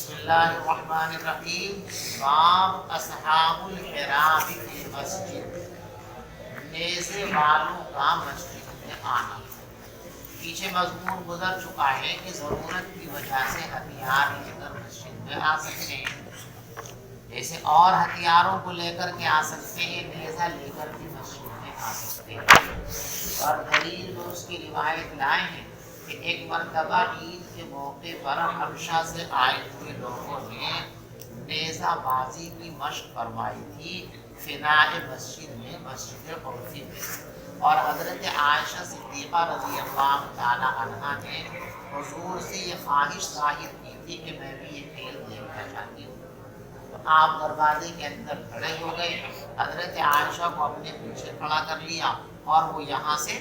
بسم اللہ الرحمن الرحیم۔ باب اصحاب الحراب فی مسجد، نیزے والوں کا مسجد میں آنا۔ پیچھے مضمون گزر چکا ہے کہ ضرورت کی وجہ سے ہتھیار لے کر مسجد میں آ سکتے ہیں، جیسے اور ہتھیاروں کو لے کر کے آ سکتے ہیں، نیزہ لے کر بھی مسجد میں آ سکتے ہیں۔ اور دلیل میں اس کی روایت لائے ہیں کہ ایک مرتبہ عید کے موقع پر حبشہ سے آئے ہوئے لوگوں نے نیزہ بازی کی مشق فرمائی تھی فناء مسجد میں، مسجد قبطی میں، اور حضرت عائشہ صدیقہ رضی اللہ تعالی عنہ نے حضور سے یہ خواہش ظاہر کی تھی کہ میں بھی یہ کھیل دیکھنا چاہتی ہوں۔ تو آپ دروازے کے اندر کھڑے ہو گئے، حضرت عائشہ کو اپنے پیچھے کھڑا کر لیا اور وہ یہاں سے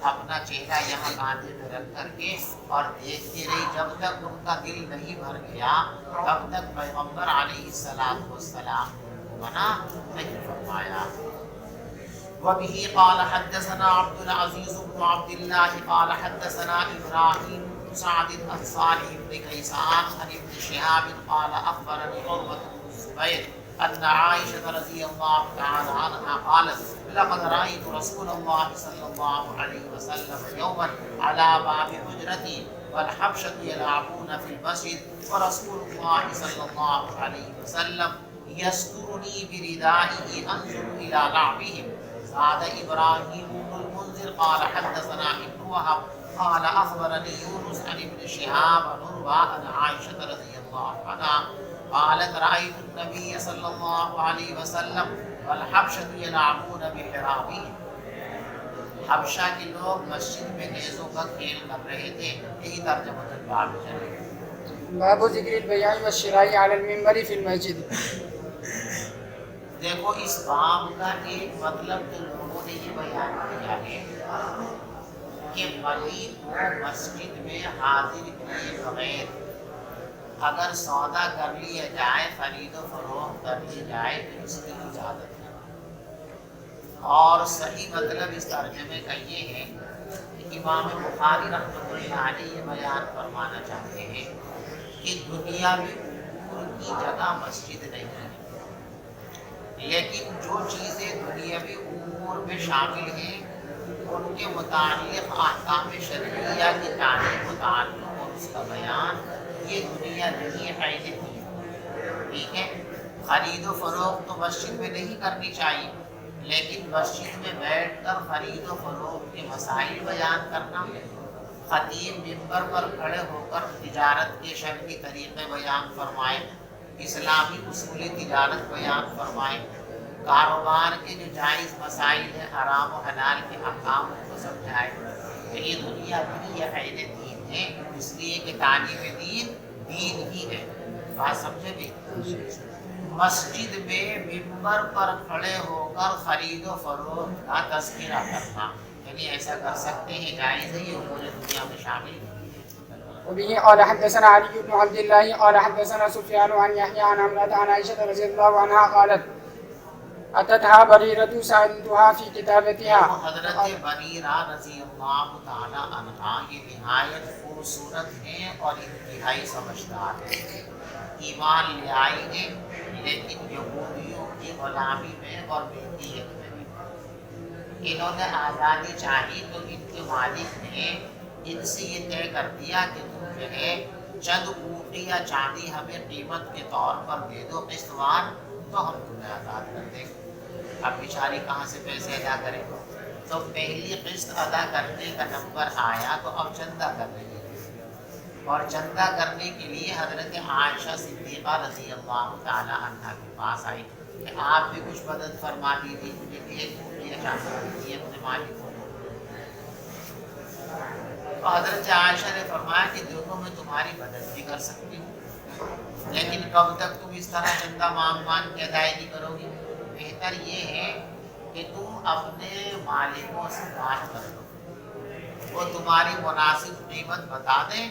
اپنا چہرہ یہاں کاندھے میں رکھ کر کے اور دیکھتی رہی، جب تک ان کا دل نہیں بھر گیا تب تک پیغمبر علیہ السلام کو منع نہیں فرمایا۔ وبه قال حدثنا عبد العزيز بن عبد الله قال حدثنا إبراهيم بن سعد الصالح بن كيسان عن ابن شهاب قال أخبرني عروة بن الزبير أن عائشة رضي الله تعالى عنها قالت لقد رأيت رسول الله صلى الله عليه وسلم يوما على باب حجرتي والحبشة يلعبون في المسجد ورسول الله صلى الله عليه وسلم يسترني بردائه أنظر إلى لعبهم۔ زاد إبراهيم بن المنذر قال حدثنا ابن وهب قال أخبرني يونس عن ابن شهاب عن عروة عن عائشة رضي الله عنها قالت رأيت النبي صلى الله عليه وسلم والحبشة يلعبون بحرابهم۔ حبشہ کے لوگ مسجد میں نیزوں کا کھیل کر رہے تھے۔ یہی ترجمہ الباب چلے۔ باب ذکر البیع والشراء علی المنبر فی المسجد۔ دیکھو اس باب کا ایک مطلب تو لوگوں نے یہ بیان کیا ہے کہ مبیع کو مسجد میں حاضر کیے بغیر اگر سودا کر لیا جائے، خرید و فروخت کر لی جائے تو اس کی اجازت ہے۔ اور صحیح مطلب اس ترجمے کا یہ ہے کہ امام بخاری رحمۃ اللہ علیہ یہ بیان فرمانا چاہتے ہیں کہ دنیاوی امور کی جگہ مسجد نہیں ہے، لیکن جو چیزیں دنیاوی امور میں شامل ہیں ان کے متعلق احکام شرعیہ کی تعلیم و تعلق اور اس کا بیان یہ دنیا نہیں ہے، ٹھیک ہے۔ خرید و فروخت تو مسجد میں نہیں کرنی چاہیے، لیکن مسجد میں بیٹھ کر خرید و فروخت کے مسائل بیان کرنا، خطیب منبر پر کھڑے ہو کر تجارت کے شرعی طریقے بیان فرمائے، اسلامی اصول تجارت بیان فرمائے، کاروبار کے جو جائز مسائل ہیں، حرام و حلال کے احکام کو سمجھائے۔ تو یہ دنیا بھی یہ خیر دین ہے، اس لیے کہ تعلیم دین دین ہی ہے۔ بات سمجھے بھی؟ مسجد میں منبر پر کھڑے ہو کر خرید و فروخت کا تذکرہ کرنا، یعنی ایسا کر سکتے ہیں، جائز ہے، یہ امور دنیا میں شامل ہے۔ وبه قال حدثنا علي بن عبد الله قال حدثنا سفيان عن يحيى عن عمرة عن عائشة رضي الله عنها قالت أتتها بريرة سألتها في كتابتها۔ حضرت بریرہ رضی اللہ تعالی عنہ یہ نہایت خوبصورت ہیں اور انتہائی سمجھدار ہیں، ایمان لے آئی ہیں لیکن یہودیوں کی غلامی میں اور ملکیت میں بھی۔ انہوں نے آزادی چاہی تو ان کے مالک نے ان سے یہ طے کر دیا کہ تم جو ہے چند اونٹی یا چاندی ہمیں قیمت کے طور پر دے دو قسطوار، تو ہم تمہیں آزاد کر دیں گے۔ اب بیچاری کہاں سے پیسے ادا کریں؟ تو پہلی قسط ادا کرنے کا نمبر آیا تو اب چندہ کر رہی ہے، اور چندہ کرنے کے لیے حضرت عائشہ صدیقہ رضی اللہ تعالی عنہ کے پاس آئی کہ آپ بھی کچھ مدد فرما دیجیے، مجھے ایک اونٹی یا چاندی دیجیے اپنے مالک کو۔ تو حضرت عائشہ نے فرمایا کہ دیکھو میں تمہاری مدد بھی کر سکتی ہوں، لیکن کب تک تم اس طرح چندہ مانگ کے ادائیگی کرو گی؟ بہتر یہ ہے کہ تم اپنے مالکوں سے بات کر لو، وہ تمہاری مناسب قیمت بتا دیں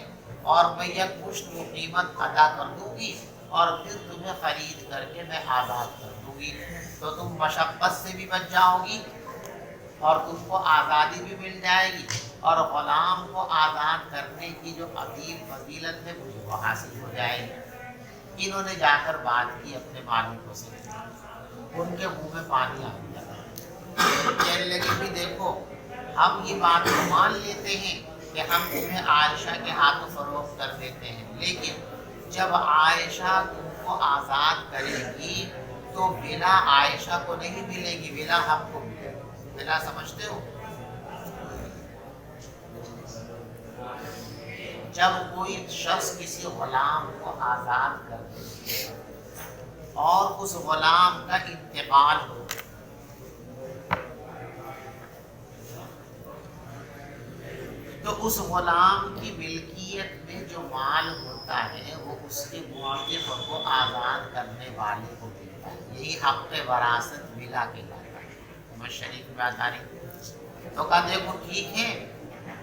اور میں یک مشت وہ قیمت ادا کر دوں گی اور پھر تمہیں خرید کر کے میں آزاد کر دوں گی، تو تم مشقت سے بھی بچ جاؤ گی اور تم کو آزادی بھی مل جائے گی، اور غلام کو آزاد کرنے کی جو عظیم فضیلت ہے مجھے وہ حاصل ہو جائے گی۔ انہوں نے جا کر بات کی اپنے مالکوں سے، ان کے منہ میں پانی آ گیا، کہنے لگے بھی دیکھو ہم یہ بات تو مان لیتے ہیں کہ ہم تمہیں عائشہ کے ہاتھوں فروخت کر دیتے ہیں، لیکن جب عائشہ تم کو آزاد کرے گی تو بلا عائشہ کو نہیں ملے گی، بلا ہم کو ملے گی۔ بلا سمجھتے ہو؟ جب کوئی شخص کسی غلام کو آزاد کر دے اور اس غلام کا انتقال ہو تو اس غلام کی ملکیت میں جو مال ہوتا ہے وہ اس کے معتق کو آزاد کرنے والے کو ملتا ہے، یہی حق وراثت ملا کے لاتا ہے۔ شریف میں آتا نہیں تو کہا دیکھو ٹھیک ہے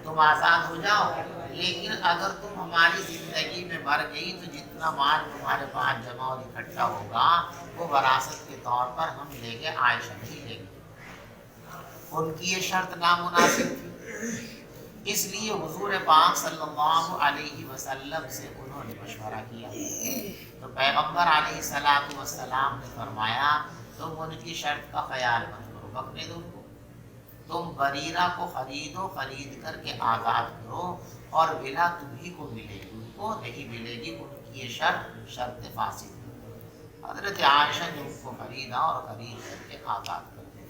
تم آزاد ہو جاؤ، لیکن اگر تم ہماری زندگی میں مر گئی تو جتنا مال تمہارے پاس جمع اور اکٹھا ہوگا وہ وراثت کے طور پر ہم لیں گے، عائشہ نہیں لیں گے۔ ان کی یہ شرط نامناسب تھی، اس لیے حضور پاک صلی اللہ علیہ وسلم سے انہوں نے مشورہ کیا تو پیغمبر علیہ السلام نے فرمایا تم ان کی شرط کا خیال مت کرو، بکنے دو ان کو، تم بریرہ کو خریدو، خرید کر کے آزاد کرو اور بلا تمہیں کو ملے گی، ان کو نہیں ملے گی، ان کی یہ شرط فاسد ہے۔ حضرت عائشہ نے ان کو خریدا اور خرید کر کے آزاد کر دیا۔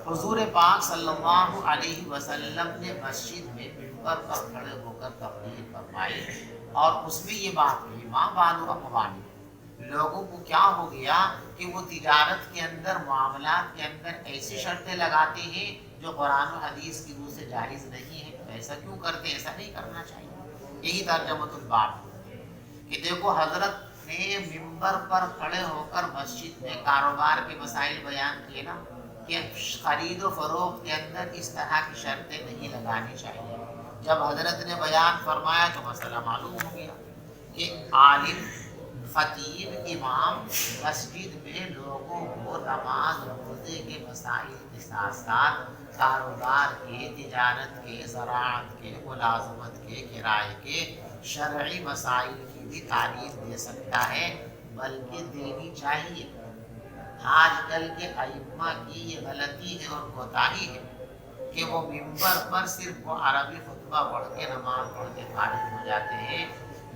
حضور پاک صلی اللہ علیہ وسلم نے مسجد میں منبر پر کھڑے ہو کر تقریر فرمائی اور اس میں یہ بات کہی ماں بالو اقوام، لوگوں کو کیا ہو گیا کہ وہ تجارت کے اندر، معاملات کے اندر ایسی شرطیں لگاتے ہیں جو قرآن و حدیث کی روح سے جائز نہیں ہے، ایسا کیوں کرتے ہیں؟ ایسا نہیں کرنا چاہیے۔ یہی ترجمۃ الباب کہ دیکھو حضرت نے منبر پر کھڑے ہو کر مسجد میں کاروبار کے مسائل بیان کیے نا کہ خرید و فروخت کے اندر اس طرح کی شرطیں نہیں لگانی چاہیے۔ جب حضرت نے بیان فرمایا تو مسئلہ معلوم ہو گیا کہ عالم، خطیب، امام مسجد میں لوگوں کو نماز روزے کے مسائل کے ساتھ ساتھ کاروبار کے، تجارت کے، زراعت کے، ملازمت کے، کرائے کے، شرعی مسائل کی بھی تعلیم دے سکتا ہے، بلکہ دینی چاہیے۔ آج کل کے ائمہ کی یہ غلطی ہے اور کوتاہی ہے کہ وہ منبر پر صرف وہ عربی خطبہ پڑھ کے، نماز پڑھ کے فارغ ہو جاتے ہیں،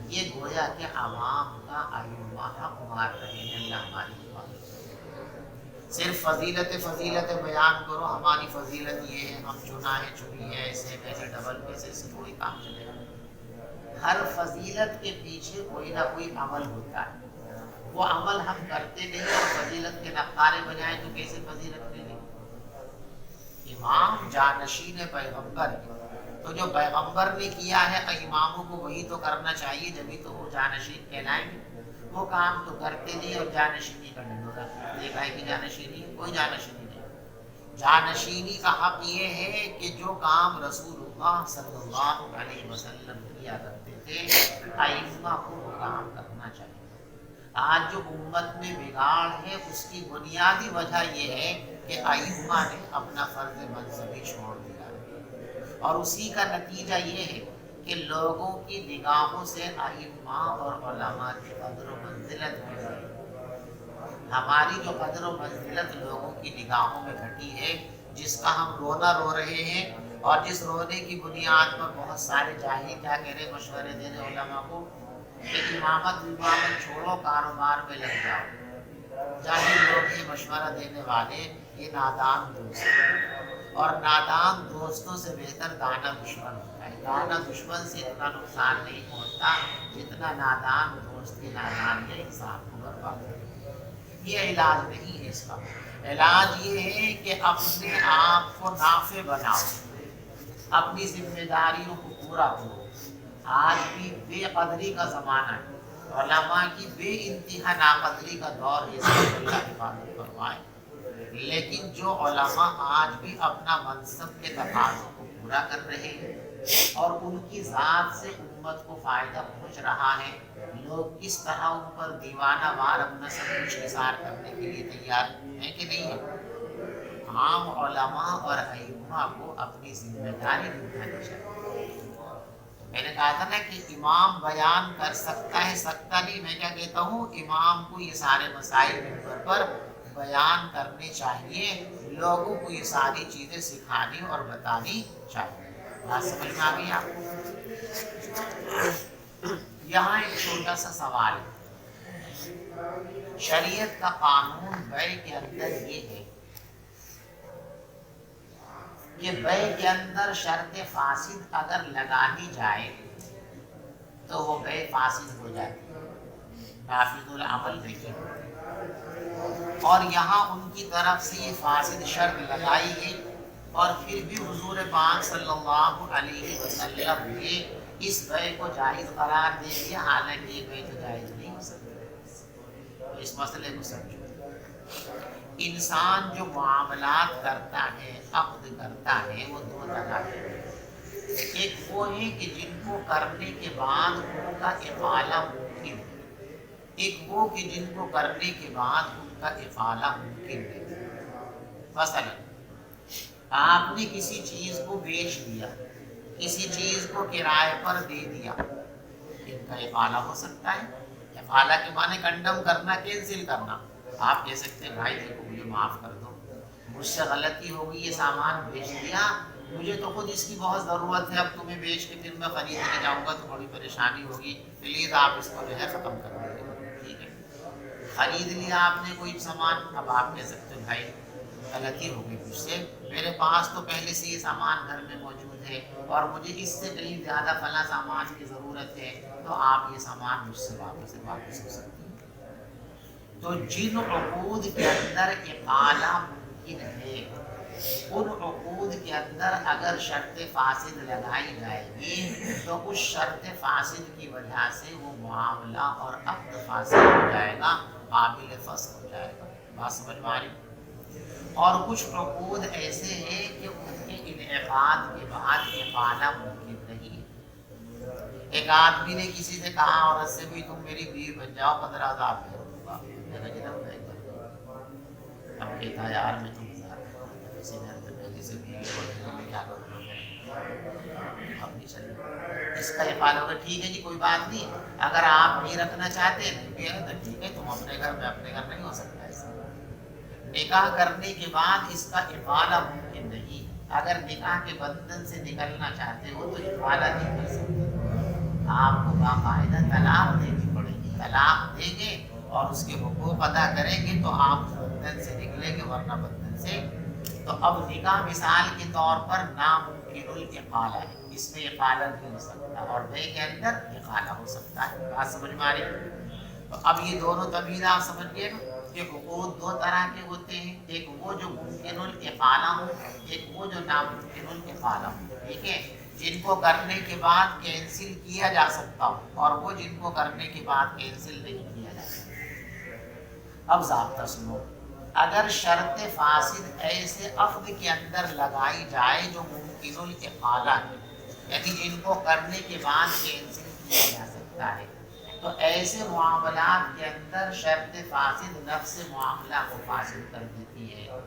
یہ گویا کہ عوام کا ائمہ حق مار رہے ہیں۔ اللہ ہماری حفاظت، صرف فضیلت بیان کرو، ہماری فضیلت یہ ہے، ہم چنا ہے، چنی ہے، ایسے ویسے ڈبل پیسے سے کوئی کام چلے گا۔ ہر فضیلت کے پیچھے کوئی نہ کوئی عمل ہوتا ہے، وہ عمل ہم کرتے نہیں اور فضیلت کے نقارے بجائے تو کیسے فضیلت ملے گی؟ امام جانشین پیغمبر ہے، تو جو پیغمبر نے کیا ہے اماموں کو وہی تو کرنا چاہیے، جبھی تو وہ جانشین کہلائیں گے۔ وہ کام تو کرتے نہیں اور جانشینی کا ڈنڈورا دیکھا ہے کہ جانشینی ہے، کوئی جانشینی نہیں۔ جانشینی کا حق یہ ہے کہ جو کام رسول اللہ صلی اللہ علیہ وسلم کیا کرتے تھے ائمہ کو وہ کام کرنا چاہیے۔ آج جو امت میں بگاڑ ہے اس کی بنیادی وجہ یہ ہے کہ ائمہ نے اپنا فرض منصبی چھوڑ دیا اور اسی کا نتیجہ یہ ہے کہ لوگوں کی نگاہوں سے ائمہ اور علماء کی قدر و منزلت میں ہماری جو قدر و منزلت لوگوں کی نگاہوں میں گھٹی ہے، جس کا ہم رونا رو رہے ہیں اور جس رونے کی بنیاد پر بہت سارے جاہل کیا کہہ رہے، مشورے دے رہے علماء کو کہ امامت چھوڑو، کاروبار میں لگ جاؤ۔ جاہل لوگ ہی مشورہ دینے والے، یہ نادان دوست ہیں اور نادان دوستوں سے بہتر دانا دشمن ہوتا ہے۔ دانا دشمن سے اتنا نقصان نہیں پہنچتا جتنا نادان دوست کے نادان کے انسان کو برباد کرتا ہے۔ یہ علاج نہیں ہے، اس کا علاج یہ ہے کہ اپنے آپ کو نافع بناؤ، اپنی ذمہ داریوں کو پورا کرو۔ آج بھی بے قدری کا زمانہ ہے، علماء کی بے انتہا ناقدری کا دور ہے، اس اللہ حفاظت فرمائے، لیکن جو علماء آج بھی اپنا منصب کے تقاضوں کو پورا کر رہے ہیں اور ان کی ذات سے امت کو فائدہ پہنچ رہا ہے، لوگ کس طرح ان پر دیوانہ وار اپنا سب کچھ نثار کرنے کے لیے تیار ہیں کہ نہیں ہے؟ عام علماء اور ائمہ کو اپنی ذمہ داری نبھانی چاہیے۔ میں نے کہا تھا نا کہ امام بیان کر سکتا ہے، سکتا نہیں، میں کیا کہتا ہوں، امام کو یہ سارے مسائل ممبر پر بیان کرنے چاہیے، لوگوں کو یہ ساری چیزیں سکھانی اور بتانی چاہیے۔ بات سمجھ میں آ گئی آپ کو؟ یہاں ایک چھوٹا سا سوال ہے، شریعت کا قانون بیع کے اندر یہ ہے کہ بیع کے اندر شرط فاسد اگر لگا دی جائے تو وہ بیع فاسد ہو جاتی ہے، نافذ العمل دیکھیں، اور یہاں ان کی طرف سے یہ فاسد شرط لگائی گئی اور پھر بھی حضور پاک صلی اللہ علیہ وسلم نے اس بیع کو جائز قرار دے دیا، حالانکہ یہ بیع تو جائز نہیں ہو سکتی۔ اس مسئلے کو سمجھو، انسان جو معاملات کرتا ہے، عقد کرتا ہے، وہ دو طرح ہے، ایک وہ ہے کہ جن کو کرنے کے بعد ان کا افعالہ ممکن ہے، ایک وہ کہ جن کو کرنے کے بعد ان کا افعالہ ممکن ہے۔ مثلا آپ نے کسی چیز کو بیچ دیا، کسی چیز کو کرائے پر دے دیا، ان کا افعالہ ہو سکتا ہے۔ افعالہ کے معنی کنڈم کرنا، کینسل کرنا۔ آپ کہہ سکتے ہیں بھائی دیکھو مجھے معاف کر دو، مجھ سے غلطی ہوگی، یہ سامان بیچ دیا، مجھے تو خود اس کی بہت ضرورت ہے، اب تمہیں بیچ کے پھر میں خرید کے جاؤں گا تو بڑی پریشانی ہوگی، پلیز آپ اس کو جو ہے ختم کر دیجیے، ٹھیک ہے۔ خرید لیا آپ نے کوئی سامان، اب آپ کہہ سکتے ہو بھائی غلطی ہو گئی مجھ سے، میرے پاس تو پہلے سے یہ سامان گھر میں موجود ہے اور مجھے اس سے کہیں زیادہ فلاں سامان کی ضرورت ہے، تو آپ یہ سامان مجھ سے واپس ہو سکتے ہیں۔ تو جن عقود کے اندر افعالہ ممکن ہے، ان عقود کے اندر اگر شرط فاسد لگائی جائے گی تو اس شرط فاسد کی وجہ سے وہ معاملہ اور عقد فاسد ہو جائے گا، قابل فسخ ہو جائے گا۔ بات سمجھ میں آ رہی؟ اور کچھ عقود ایسے ہیں کہ ان کے انعقاد کے بعد افعالہ ممکن نہیں ہے۔ ایک آدمی نے کسی سے کہا عورت سے بھی تم میری بیوی بن جاؤ، 15,000 دے دوں گا، اب کہتا یار میں تم کسی گھر میں پہلے سے بیوی بن میں کیا کروں گا، اب نہیں چلے گا، اس کا افعال ہوگا، ٹھیک ہے جی کوئی بات نہیں، اگر آپ بھی رکھنا چاہتے ہیں تو ٹھیک ہے، تم اپنے گھر میں، اپنے گھر نہیں ہو سکتا ایسا۔ نکاح کرنے کے بعد اس کا افعالہ ممکن نہیں، اگر نکاح کے بندھن سے نکلنا چاہتے ہو تو افعالہ نہیں کر سکتے، آپ کو باقاعدہ طلاق دینی پڑے گی، طلاق دیں گے اور اس کے حقوق ادا کریں گے تو آپ بندھن سے نکلیں گے، ورنہ بندھن سے۔ تو اب نکاح مثال کے طور پر ناممکن الافعالہ ہے، اس میں افعالہ نہیں ہو سکتا، اور بیع کے اندر افعالہ ہو سکتا ہے۔ بات سمجھ میں آ رہی ہے؟ تو اب یہ دونوں تمیز آپ سمجھ گئے نا کہ حقوق دو طرح کے ہوتے ہیں، ایک وہ جو ممکن الافعالہ ہو، ایک وہ جو ناممکن الافعالہ ہو، ٹھیک ہے، جن کو کرنے کے بعد کینسل کیا جا سکتا ہو اور وہ جن کو کرنے کے بعد کینسل نہیں کیا جا سکتا۔ اب ضابطہ سنو، اگر شرط فاسد ایسے عقد کے اندر لگائی جائے جو ممکن الافعالہ ہے، یعنی جن کو کرنے کے بعد کینسل کیا جا سکتا ہے، تو ایسے معاملات کے اندر شرط فاسد نفس معاملہ کو فاسد کر دیتی ہے،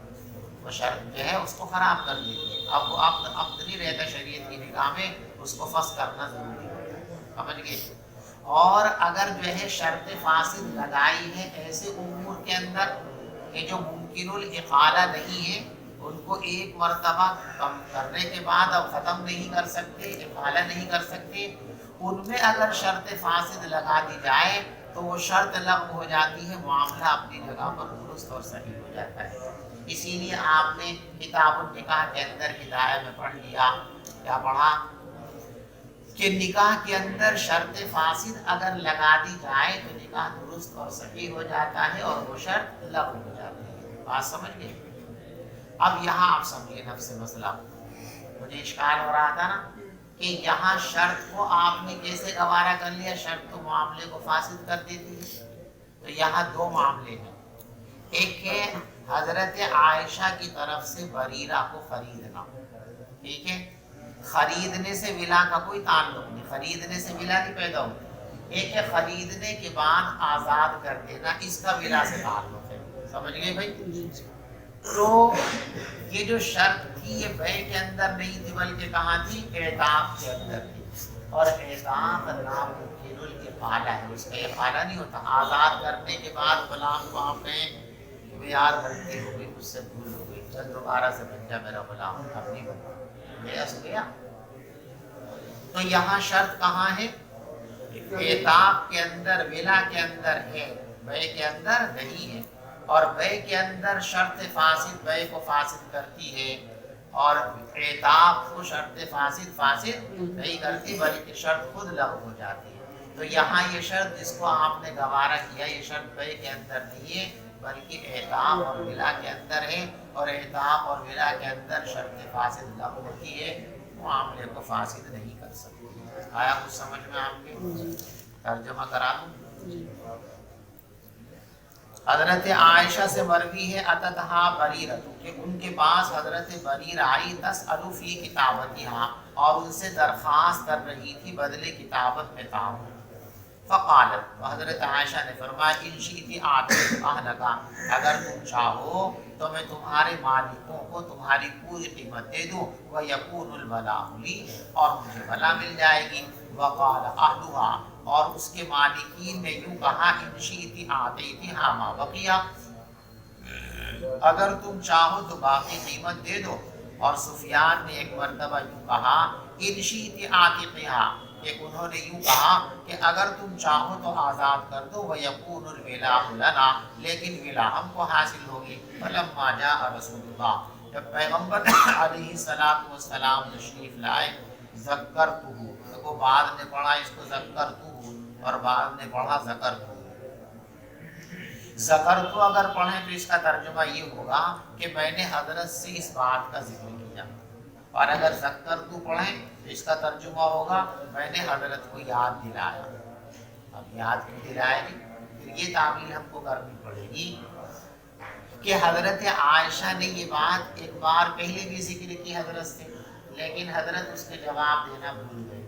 وہ شرط جو ہے اس کو خراب کر دیتی ہے۔ اب وہ عقد نہیں رہتا شریعت کی نگاہ میں، اس کو فسخ کرنا ضروری ہوتا ہے، سمجھ گئے؟ اور اگر جو ہے شرط فاسد لگائی ہے ایسے امور کے اندر کہ جو ممکن الافعالہ نہیں ہے، ان کو ایک مرتبہ کم کرنے کے بعد اب ختم نہیں کر سکتے، افعالہ نہیں کر سکتے، ان میں اگر شرط فاسد لگا دی جائے تو وہ شرط لغو ہو جاتی ہے، معاملہ اپنی جگہ پر درست اور صحیح ہو جاتا ہے۔ اسی لیے آپ نے کتاب النکاح کے اندر ہدایہ میں پڑھ لیا، کیا پڑھا کہ نکاح کے اندر شرط فاسد اگر لگا دی جائے تو نکاح درست اور صحیح ہو جاتا ہے اور وہ شرط لغو ہو جاتی ہے۔ بات سمجھ گئے؟ اب یہاں آپ سمجھیے نفس مسئلہ، مجھے اشکال ہو رہا تھا نا کہ یہاں شرط کو آپ نے کیسے گوارا کر لیا، شرط تو معاملے کو فاسد کر دیتی ہے۔ تو یہاں دو معاملے ہیں، ایک ہے حضرت عائشہ کی طرف سے بریرہ کو خریدنا، ٹھیک ہے، خریدنے سے ولا کا کوئی تعلق نہیں، خریدنے سے ولا نہیں پیدا ہوتی، ایک ہے خریدنے کے بعد آزاد کر دینا، اس کا ولا سے تعلق ہے، سمجھ گئے بھائی؟ تو یہ جو شرط تھی یہ بیع کے اندر نہیں تھی بلکہ کہاں تھی؟ اعتاق کے اندر تھی۔ اور اعتاق ناممکن الافعالہ ہے، اس کا افعالہ نہیں ہوتا۔ آزاد کرنے کے بعد غلام کو آپ کہیں یار غلطی ہو گئی، مجھ سے بھول ہو گئی، چل دوبارہ سے بن جا میرا غلام، اب نہیں بنتا، بیعت ہو گیا۔ تو یہاں شرط کہاں ہے؟ اعتاق کے اندر، ولا کے اندر ہے، بے کے اندر نہیں ہے۔ اور بے کے اندر شرط فاسد بے کو فاسد کرتی ہے، اور اعتاق کو شرط فاسد نہیں کرتی، بلکہ شرط خود لغو ہو جاتی ہے۔ تو یہاں یہ شرط جس کو آپ نے گوارا کیا، یہ شرط بے کے اندر نہیں ہے بلکہ اعتاق اور ولا کے اندر ہے، اور اعتاق اور ولا کے اندر شرط فاسد لغو ہوتی ہے، معاملے کو فاسد نہیں کر سکتی۔ آیا کچھ سمجھ میں آپ کے؟ ترجمہ کرا دوں؟ حضرت عائشہ سے مروی ہے اتتھا بریرۃ، کہ ان کے پاس حضرت بریر آئی، تسأل فی کتابتہا، اور ان سے درخواست کر رہی تھی بدلے کتابت میں تعاون۔ فقالت، حضرت عائشہ نے فرمایا، ان شئتی آتیت اہلکا، اگر تم چاہو تو میں تمہارے مالکوں کو تمہاری پوری قیمت دے دوں، وَيَكُونُ الْبَلَاءُ لِي، اور مجھے بلا مل جائے گی۔ وقال اہلها، اور اس کے مالکین نے یوں کہا، ان شئتی آتیتہا ما بقیہ، اگر تم چاہو تو باقی قیمت دے دو۔ اور سفیان نے ایک مرتبہ یوں کہا، ان شئتی آتیتہا، کہ انہوں نے یوں کہا کہ اگر تم چاہو تو آزاد کر دو، وَيَكُونُ الْوِلَاءُ لَنَا، لیکن ولا ہم کو حاصل ہوگی۔ فَلَمَّا جَاءَ رسول اللہ، جب پیغمبر علیہ السلام تشریف لائے، ذکرتہ، وہ بعد نے پڑھا اس کو ذکرتہ، اور بعد نے پڑھا ذکرتہ۔ ذکرتہ اگر پڑھیں تو اس کا ترجمہ یہ ہوگا کہ میں نے حضرت سے اس بات کا ذکر کیا، اور اگر ذکرتہ پڑھیں تو اس کا ترجمہ ہوگا میں نے حضرت کو یاد دلایا۔ اب یاد کیوں دلائے گی؟ پھر یہ تعمیل ہم کو کرنی پڑے گی کہ حضرت عائشہ نے یہ بات ایک بار پہلے بھی ذکر کی حضرت سے، لیکن حضرت اس کے جواب دینا بھول گئے۔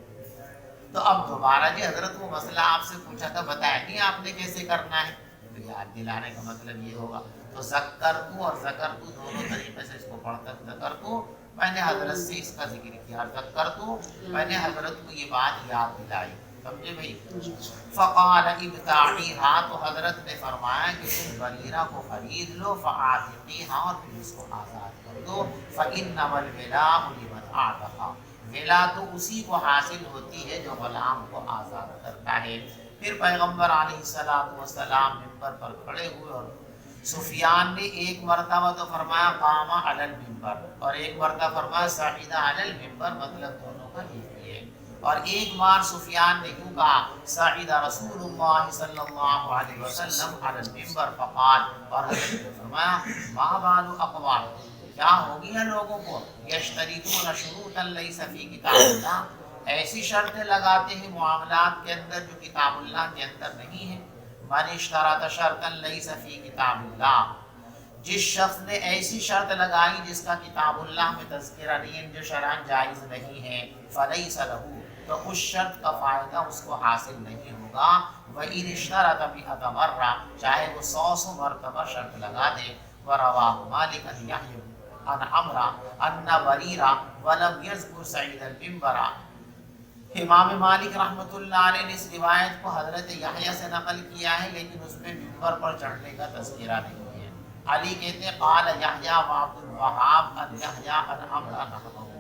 تو اب دوبارہ جی حضرت وہ مسئلہ آپ سے پوچھا تھا، بتایا نہیں آپ نے کیسے کرنا ہے، تو یاد دلانے کا مطلب یہ ہوگا۔ تو ذکرتو اور ذکرتو دونوں طریقے سے اس کو پڑھتا ہے۔ ذکرتو میں نے حضرت سے اس کا ذکر کیا، اور ذکرتو میں نے حضرت کو یہ بات یاد دلائی، سمجھے بھائی؟ فقال ابتاعیہا، تو حضرت نے فرمایا کہ تم بریرہ کو خرید لو، فآتقیہا، اور پھر اس کو آزاد کر دو، فإنما الولاء لمن اعتق، ولا تو اسی کو حاصل ہوتی ہے جو غلام کو آزاد کرتا ہے۔ پھر پیغمبر علیہ السلام ممبر پر کھڑے ہوئے، اور سفیان نے ایک مرتبہ تو فرمایا قام علی المنبر، اور ایک مرتبہ فرمایا صعد علی المنبر، مطلب دونوں کا ایک ہی ہے۔ اور ایک بار سفیان نے یوں کہا صعد رسول اللہ صلی اللہ علیہ وسلم علی المنبر فقال، اور حضرت نے فرمایا ما بال اقوام، کیا ہو گیا لوگوں کو، یشترطون شروطا لیس فی کتاب اللہ، ایسی شرطیں لگاتے ہیں معاملات کے اندر جو کتاب اللہ کے اندر نہیں ہے۔ من اشترط شرطا لیس فی کتاب اللہ، جس شخص نے ایسی شرط لگائی جس کا کتاب اللہ میں تذکرہ نہیں ہے، جو شرعاً جائز نہیں ہے، فلیس لہ، تو اس شرط کا فائدہ اس کو حاصل نہیں ہوگا۔ وَإِنِ اشْتَرَطَ مِئَةَ مَرَّةٍ، چاہے وہ 100 مرتبہ شرط لگا دے۔ وَرَوَاهُ مَالِكٌ عَنْ يَحْيَىٰ عَنْ عَمْرَةَ أَنَّ بَرِيرَةَ وَلَمْ يَذْكُرْ سَعِيدَ الْمِنبَرَ، امام مالک رحمۃ اللہ علیہ نے اس روایت کو حضرت یحییٰ سے نقل کیا ہے، لیکن اس میں ممبر پر چڑھنے کا تذکرہ نہیں ہے۔ علی کہتے ہیں قال یحییٰ وعبد الوہاب عن یحییٰ عن عمرو نحوہ۔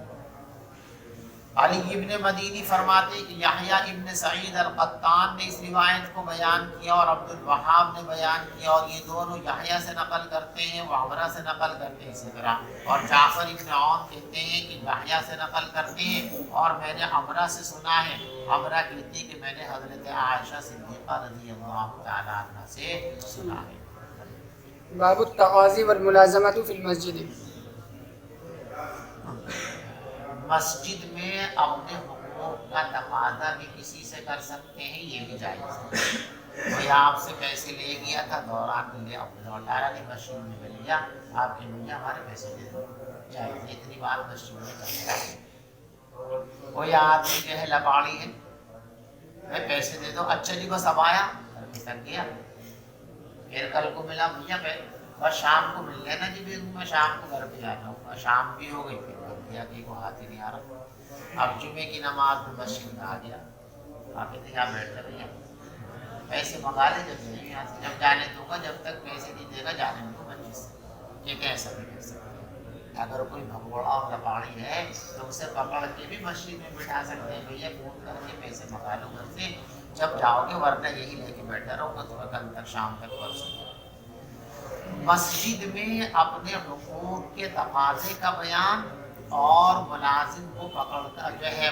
علی ابن مدینی فرماتے کہ یحییٰ ابن سعید القطان نے اس روایت کو بیان کیا، اور عبد الوہاب نے بیان کیا، اور یہ دونوں یحییٰ سے نقل کرتے ہیں، وہ عمرہ سے نقل کرتے ہیں اسی طرح۔ اور جعفر ابن عون کہتے ہیں کہ یحییٰ سے نقل کرتے ہیں، اور میں نے عمرہ سے سنا ہے، عمرہ کہتی ہے کہ میں نے حضرت عائشہ صدیقہ رضی اللہ تعالیٰ عنہ سے سنا ہے۔ باب التقاضی والملازمۃ فی المسجد، مسجد میں اپنے حقوق کا تقاضا بھی کسی سے کر سکتے ہیں، یہ بھی جائز ہے۔ کوئی آپ سے پیسے لے گیا تھا، دوران لے اب لوٹایا نہیں، مسجد میں مل گیا، آپ کے بھیا ہمارے پیسے دے دو، جائز ہے، اتنی بات مسجد میں کر سکتے ہیں۔ کوئی آدمی جو ہے لباڑی ہے، میں پیسے دے دو، اچھا جی بس اب آیا، گھر میں تک گیا، پھر کل کو ملا بھیا بس شام کو مل لینا جی، میں شام کو گھر پہ جانا ہوں، شام بھی ہو گئی، پھر گھر گیا کہ کو ہاتھ ہی نہیں آ رہا، اب جمعے کی نماز میں مسجد میں آ گیا، آپ کہتے ہیں یہاں بیٹھ جائے بھیا، پیسے منگا لے، جب جانے دوں گا، جب تک پیسے نہیں دے گا جانے دوں گا مسجد سے، یہ کیسا بھی کر سکتے ہیں۔ اگر کوئی بھگوڑا اور لپاڑی ہے تو اسے پکڑ کے بھی مسجد میں بٹھا سکتے ہیں، بھیا فون کر کے پیسے منگا لو گھر سے جب جاؤ گے، ورنہ یہی لے کے بیٹھا رہو گا تمہیں کل تک شام تک پرسوں۔ مسجد میں اپنے حقوق کے تقاضے کا بیان اور ملازم کو پکڑ کر جو ہے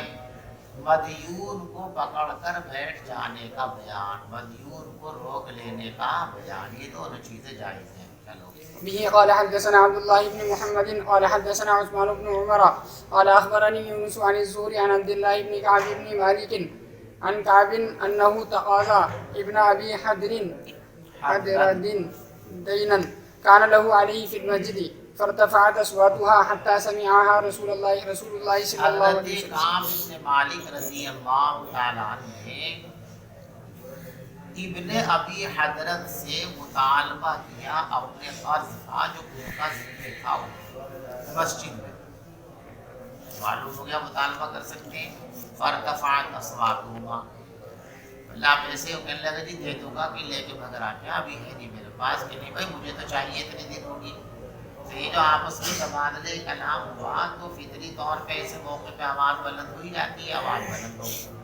مدیون کو پکڑ کر بیٹھ جانے کا بیان، مدیون کو روک لینے کا بیان، یہ دونوں چیزیں جائز ہیں۔ چلو به قال حدثنا عبد الله بن محمد قال حدثنا عثمان بن عمر قال أخبرني يونس عن الزهري عن عبد الله بن كعب بن مالك عن كعب أنه تقاضى ابن أبي حدرد دينا كان له عليه في المسجد فارتفعت أصواتها حتى سمعها رسول الله صلى الله عليه حضرت وسلم۔ کعب بن مالک رضی اللہ تعالیٰ عنہ نے ابن ابی حضرت سے مطالبہ کیا اپنے قرض کا جو ان کا ذمہ تھا مسجد میں، معلوم ہو گیا مطالبہ کر سکتے ہیں۔ فارتفعت اصواتهما، اللہ پیسے وہ کہنے لگا جی دے دوں گا کہ لے کے بھگ آ جائے، ابھی ہے نہیں میرے پاس، کہ نہیں بھائی مجھے تو چاہیے اتنے دن ہوگی۔ تو یہ جو آپس میں تبادلے کلام ہوا تو فطری طور پہ ایسے موقع پہ آواز بلند ہوئی جاتی ہے، آواز بلند ہو۔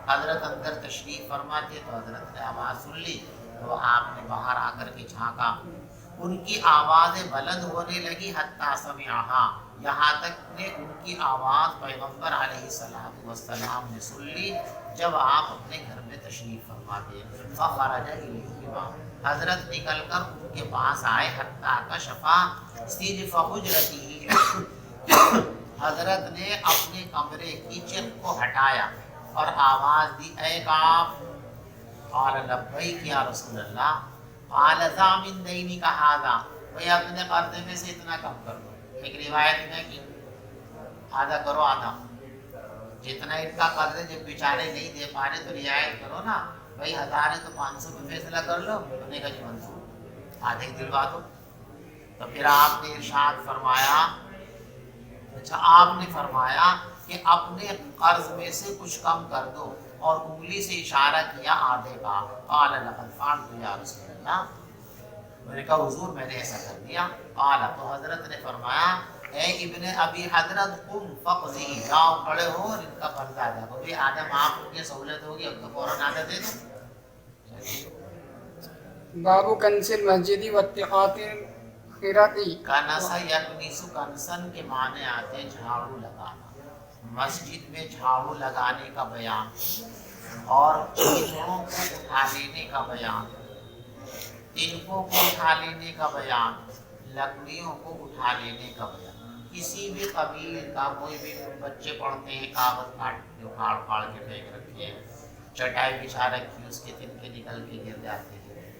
حضرت اندر تشریف فرما تھے تو حضرت نے آواز سن لی، تو آپ نے باہر آ کر کے جھانکا، ان کی آوازیں بلند ہونے لگی، حتیٰ سمعہا، یہاں تک کہ ان کی آواز پیغمبر علیہ السلام نے سن لی جب آپ اپنے گھر میں تشریف فرما دے۔ فخرج الیہما، حضرت نکل کر ان کے پاس آئے، حتیٰ کشفا سجف حجرتہ، حضرت نے اپنے کمرے کی چت کو ہٹایا اور آواز دی، اے کعب، قال لبیک یا رسول اللہ، قال ذا من دینک ھذا، بھئی اپنے قرضے میں سے اتنا کم کر دو۔ ایک روایت میں کہ آدھا کرو، آدھا جتنا ان کا قرض ہے، جب بیچارے نہیں دے پا رہے تو رعایت کرو نا، بھئی 1000 ہے تو 500 میں فیصلہ کر لو، تو نے کہا جی منظور، آدھے دلوا دو۔ تو پھر آپ نے ارشاد فرمایا، اچھا آپ نے فرمایا کہ اپنے قرض میں سے کچھ کم کر دو، اور انگلی سے اشارہ کیا آدھے کا۔ قال لقد فعلت یا رسول اللہ، میں نے کہا حضور میں نے ایسا کر دیا۔ قال، تو حضرت نے فرمایا، اے ابن ابی حضرت قم فقضی، جاؤ کھڑے ہو اور ان کا قرض ادا کرو، بھی آدھا معاف ہو گیا، سہولت ہوگی، اب تو فوراً آدھا دے دو۔ باب کنس المسجد واتقاء الخرق۔ کنس یکنس، کنسن کے معنی آتے ہیں جھاڑو لگانا، مسجد میں جھاڑو لگانے کا بیان، اور چیزوں کو اٹھا لینے کا بیان، تنکوں کو اٹھا لینے کا بیان، لکڑیوں کو اٹھا لینے کا بیان۔ کسی بھی قبیل کا کوئی بھی بچے پڑھتے ہیں، کاغذ کاٹ کے اکھاڑ پھاڑ کے پھینک رکھے ہیں، چٹائی بچھا رکھی اس کے تنکے نکل کے گر جاتے ہیں،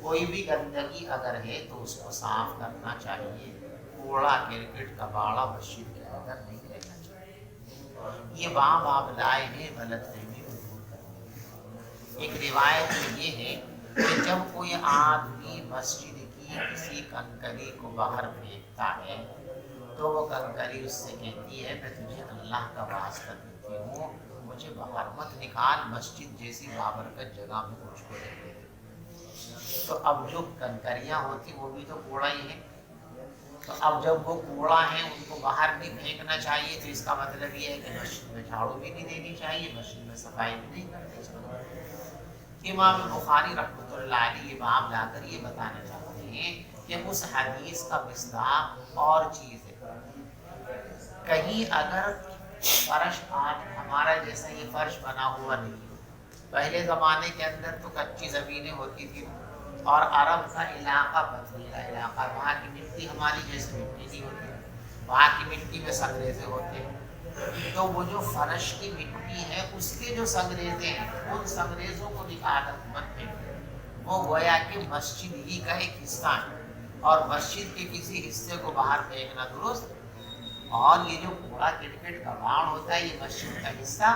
کوئی بھی گندگی اگر ہے تو اس کو صاف کرنا چاہیے، کوڑا کرکٹ کباڑا مسجد کے اندر نہیں رہنا چاہیے۔ یہ باب آپ لائے ہیں غلط فہمی کو دور کرنے۔ ایک روایت میں یہ ہے کہ جب کوئی آدمی مسجد کی کسی کنکری کو باہر پھینکتا ہے تو وہ کنکری اس سے کہتی ہے، میں تجھے اللہ کا واسطہ دیتی ہوں، مجھے باہر مت نکال، مسجد جیسی بابرکت جگہ میں مجھ کو رہنے دے۔ تو اب جو کنکریاں ہوتی وہ بھی تو کوڑا ہی ہے، تو اب جب وہ کوڑا ہے ان کو باہر نہیں پھینکنا چاہیے، تو اس کا مطلب یہ ہے کہ مسجد میں جھاڑو بھی نہیں دینی چاہیے، مسجد میں صفائی بھی نہیں کرنی چاہیے۔ امام بخاری رحمۃ اللہ علیہ یہ باب لا کر یہ بتانا چاہتے ہیں کہ اس حدیث کا مصداق اور چیز ہے۔ کہیں اگر فرش آج ہمارا جیسا یہ فرش بنا ہوا نہیں، پہلے زمانے کے اندر تو کچی زمینیں ہوتی تھی، اور عرب کا علاقہ پتھریلا علاقہ، وہاں کی مٹی ہماری جیسی مٹی نہیں ہوتی، وہاں کی مٹی میں سنگریزے ہوتے ہیں، تو وہ جو فرش کی مٹی ہے اس کے جو سنگریزے ہیں ان سنگریزوں کو نکال مت پھینکیں، وہ گویا کہ مسجد ہی کا ایک حصہ ہے، اور مسجد کے کسی حصے کو باہر پھینکنا درست۔ اور یہ جو کوڑا کرکٹ کباڑ ہوتا ہے یہ مسجد کا حصہ،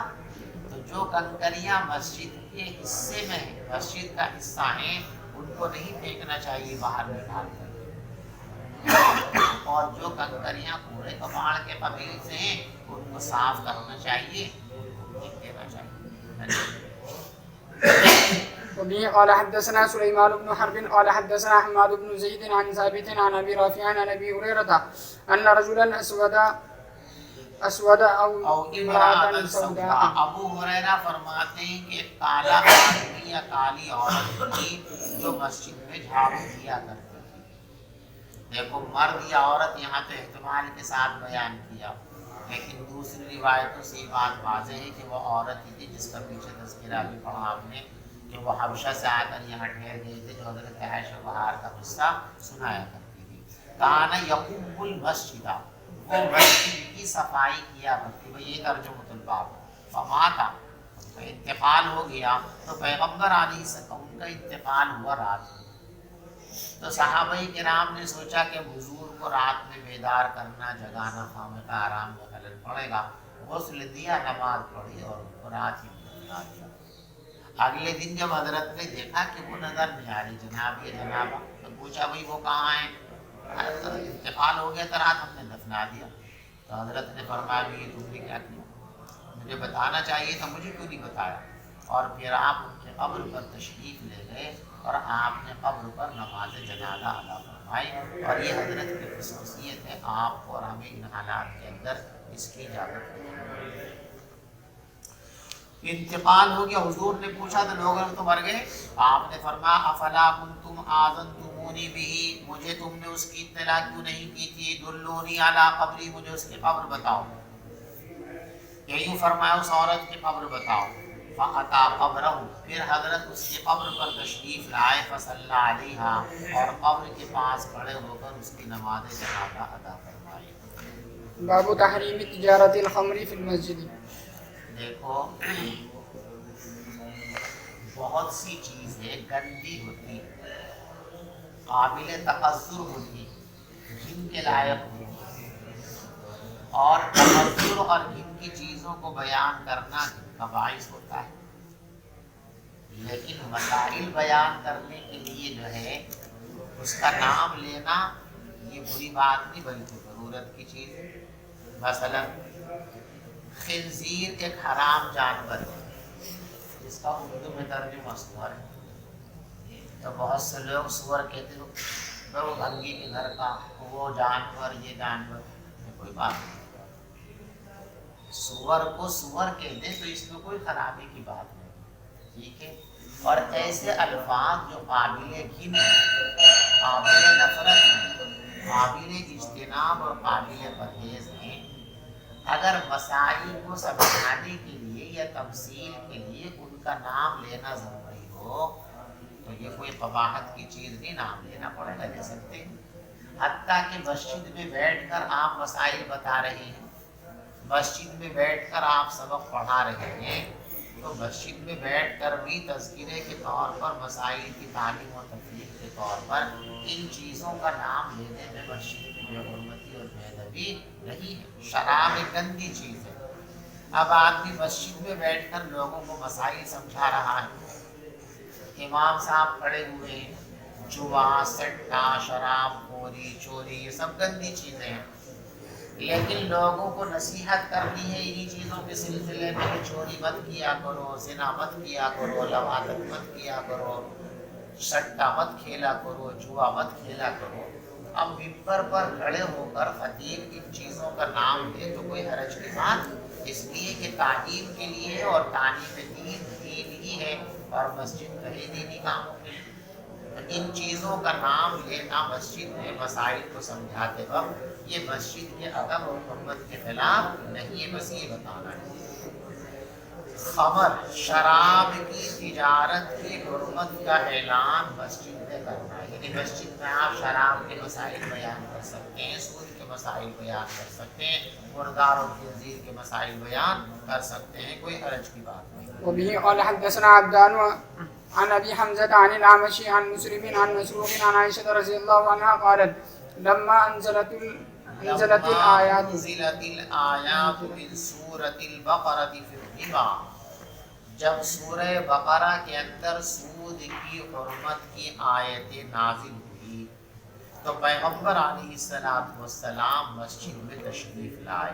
تو جو کنکریاں مسجد کے حصے میں ہیں، مسجد کا حصہ ہیں، ان کو نہیں پھینکنا چاہیے باہر نکال کر، اور جو کنکریاں کوڑے کباڑ کے قبیل سے ہیں ان کو صاف کرنا چاہیے، دینا چاہیے. وبه قال حدثنا سليمان بن حرب قال حدثنا حماد بن زيد عن ثابت عن ابي رافع عن ابي هريره ان رجلا اسود او امرأة سوداء. ابو ہریرہ فرماتے ہیں کہ ایک کالا آدمی یا کالی عورت تھی جو مسجد میں جھاڑو دیا کرتی تھی. دیکھو مرد یا عورت یہاں تو احتمال کے ساتھ بیان کیا، لیکن دوسری روایتوں سے یہ بات واضح ہے کہ وہ عورت ہی تھی جس کا پیچھے تذکرہ بھی پڑھا آپ نے، کہ وہ حبشہ سے آ کر یہاں ٹھہر گئے تھے، جو حضرت عائشہ بہار کا قصہ سنایا کرتی تھی. کانا یقوم المسجد، وہ مسجد کی صفائی کیا کرتی. بھئی یہ ترجمہ الباب. فماتا، انتقال ہو گیا تو پیغمبر علیہ السلام ان کا انتقال ہوا رات میں. تو صحابہ کرام نے سوچا کہ حضور کو رات میں بیدار کرنا، جگانا خامہ کا آرام میں خلل پڑے گا. غسل دیا، نماز پڑھی اور ان کو رات ہی میں دفنا دیا. اگلے دن جب حضرت نے دیکھا کہ وہ نظر نہیں آ رہی، جناب یہ جنابہ، تو پوچھا بھئی وہ کہاں ہیں؟ انتقال ہو گیا تو رات ہم نے دفنا دیا. تو حضرت نے فرمایا بھی یہ تم نے کیا کیا؟ مجھے بتانا چاہیے تھا، مجھے کیوں نہیں بتایا؟ اور پھر آپ ان کے قبر پر تشریف لے گئے اور آپ نے قبر پر نماز جنازہ ادا فرمائی. اور یہ حضرت کی خصوصیت ہے، آپ اور ہمیں ان حالات کے اندر اس کی اجازت ہے. انتقال ہو گیا، حضور نے پوچھا تو لوگوں تو مر گئے. آپ نے فرمایا افلا کنتم آذنتمونی بہ، مجھے تم نے اس کی اطلاع کیوں نہیں کی تھی؟ دلونی علی قبری، مجھے اس کی قبر بتاؤ. یوں فرمایا اس عورت کی قبر بتاؤ. فاتا قبرہ، پھر حضرت اس کی قبر پر تشریف لائے. فصلی علیہا، اور قبر کے پاس کھڑے ہو کر اس کی نماز جنازہ ادا فرمائی. باب تحریم تجارت الخمر فی المسجد. دیکھو بہت سی چیزیں گندی ہوتی، قابل تقذر ہوتی، جن کے لائق ہوتی، اور تقذر اور جن کی چیزوں کو بیان کرنا کا باعث ہوتا ہے. لیکن مسائل بیان کرنے کے لیے جو ہے اس کا نام لینا یہ بری بات نہیں بلکہ ضرورت کی چیز ہے. مثلا خنزیر ایک حرام جانور ہے جس کا اردو میں ترجمہ سور ہے. تو بہت سے لوگ سور کہتے ہیں وہ بھنگی کے گھر کا وہ جانور، یہ جانور، کوئی بات نہیں. سور کو سور کہہ دیں تو اس میں کوئی خرابی کی بات نہیں، ٹھیک ہے. اور ایسے الفاظ جو قابل گھن، قابل نفرت، قابل اجتناب اور قابل پرہیز ہیں، اگر مسائل کو سمجھانے کے لیے یا تمثیل کے لیے ان کا نام لینا ضروری ہو تو یہ کوئی قباحت کی چیز نہیں، نام لینا پڑے گا، لے سکتے ہیں. حتیٰ کہ مسجد میں بیٹھ کر آپ مسائل بتا رہے ہیں، مسجد میں بیٹھ کر آپ سبق پڑھا رہے ہیں، تو مسجد میں بیٹھ کر بھی تذکرے کے طور پر، مسائل کی تعلیم و تفریح کے طور پر ان چیزوں کا نام لینے میں مسجد میں بے حرمتی اور بے ادبی نہیں ہے. شراب ایک گندی چیز ہے. اب آدمی مسجد میں بیٹھ کر لوگوں کو مسائل سمجھا رہا ہے، امام صاحب کھڑے ہوئے ہیں، جوا، سٹا، شراب خوری، چوری، یہ سب گندی چیزیں ہیں. لیکن لوگوں کو نصیحت کرنی ہے انہی چیزوں کے سلسلے میں کہ چوری مت کیا کرو، زنا مت کیا کرو، لواطت مت کیا کرو، سٹا مت کھیلا کرو، جوا مت کھیلا کرو. اب ممبر پر کھڑے ہو کر خطیب ان چیزوں کا نام دے تو کوئی حرج کی بات، اس لیے کہ تعلیم کے لیے اور تعلیم دین ہی ہے اور مسجد کہیں دینی کاموں کے لیے. ان چیزوں کا نام لینا مسجد میں مسائل کو سمجھاتے وقت یہ مسجد کے ادب اور حرمت کے خلاف نہیں ہے، بس یہ بتانا ہے. خمر، شراب کی تجارت کی حرمت کا اعلان مسجد میں کرنا ہے. یعنی مسجد میں آپ شراب کے مسائل بیان کر سکتے ہیں، سود کے مسائل بیان کر سکتے ہیں، مردار اور خنزیر کے مسائل بیان کر سکتے ہیں، کوئی حرج کی بات نہیں. وبه قال حدثنا عبدان عن ابي حمزه عن الاعمش عن مسلم عن مسروق عن عائشه رضي الله عنها قالت لما انزلت الآيات من سورة البقرة في الربا، جب سورہ بقرہ کے اندر سود کی حرمت کی آیتیں نازل ہوئی تو پیغمبر علیہ السلام مسجد میں تشریف لائے.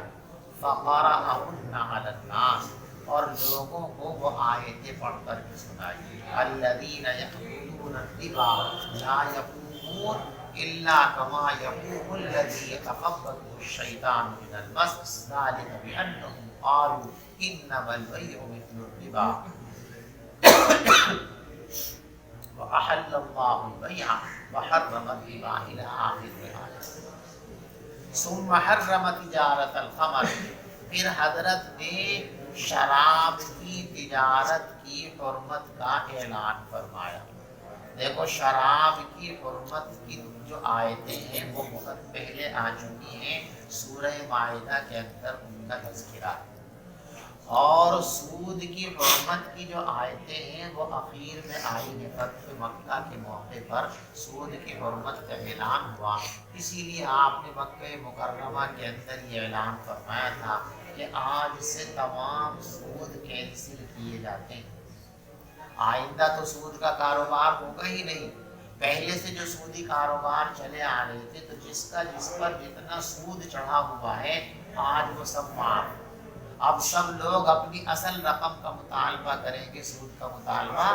فقرأهن علی الناس، اور لوگوں کو وہ آیتیں پڑھ کر کے سنائیے. الذین یأکلون الربا لا یقومون الا کما یقوم الذی یتخبطہ الشیطان من المس، ذلک بأنہم قالوا انما البیع مثل الربا وأحل اللہ البیع وحرم الربا إلی آخر الآیۃ. ثم حرم تجارت الخمر، پھر حضرت نے شراب کی تجارت کی حرمت کا اعلان فرمایا. دیکھو شراب کی حرمت کی جو آیتیں ہیں وہ بہت پہلے آ چکی ہیں، سورہ مائدہ کے اندر ان کا تذکرہ ہے. اور سود کی حرمت کی جو آیتیں ہیں وہ اخیر میں آئی ہیں. فتح مکہ کے موقع پر سود کی حرمت کا اعلان ہوا، اسی لیے آپ نے مکہ مکرمہ کے اندر یہ اعلان فرمایا تھا کہ آج سے تمام سود کینسل کیے جاتے ہیں. آئندہ تو سود کا کاروبار ہوگا ہی نہیں. پہلے سے جو سودی کاروبار چلے آ رہے تھے تو جس پر جتنا سود چڑھا ہوا ہے آج وہ سب معاف. اب سب لوگ اپنی اصل رقم کا مطالبہ کریں گے، سود کا مطالبہ.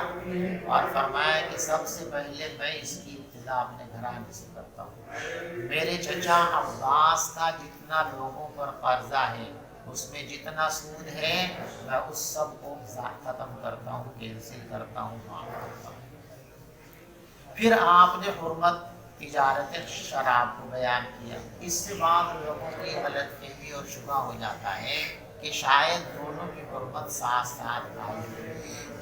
اور فرمایا کہ سب سے پہلے میں اس کی ابتدا اپنے گھرانے سے کرتا ہوں. میرے چچا عباس کا جتنا لوگوں پر قرضہ ہے اس میں جتنا سود ہے میں اس سب کو ختم کرتا ہوں، کینسل کرتا ہوں، معاف کرتا ہوں. پھر آپ نے حرمت تجارت شراب کو بیان کیا. اس سے بعد لوگوں کی غلط فہمی اور شبہ ہو جاتا ہے کہ شاید دونوں کی حرمت ساتھ ساتھ آئی.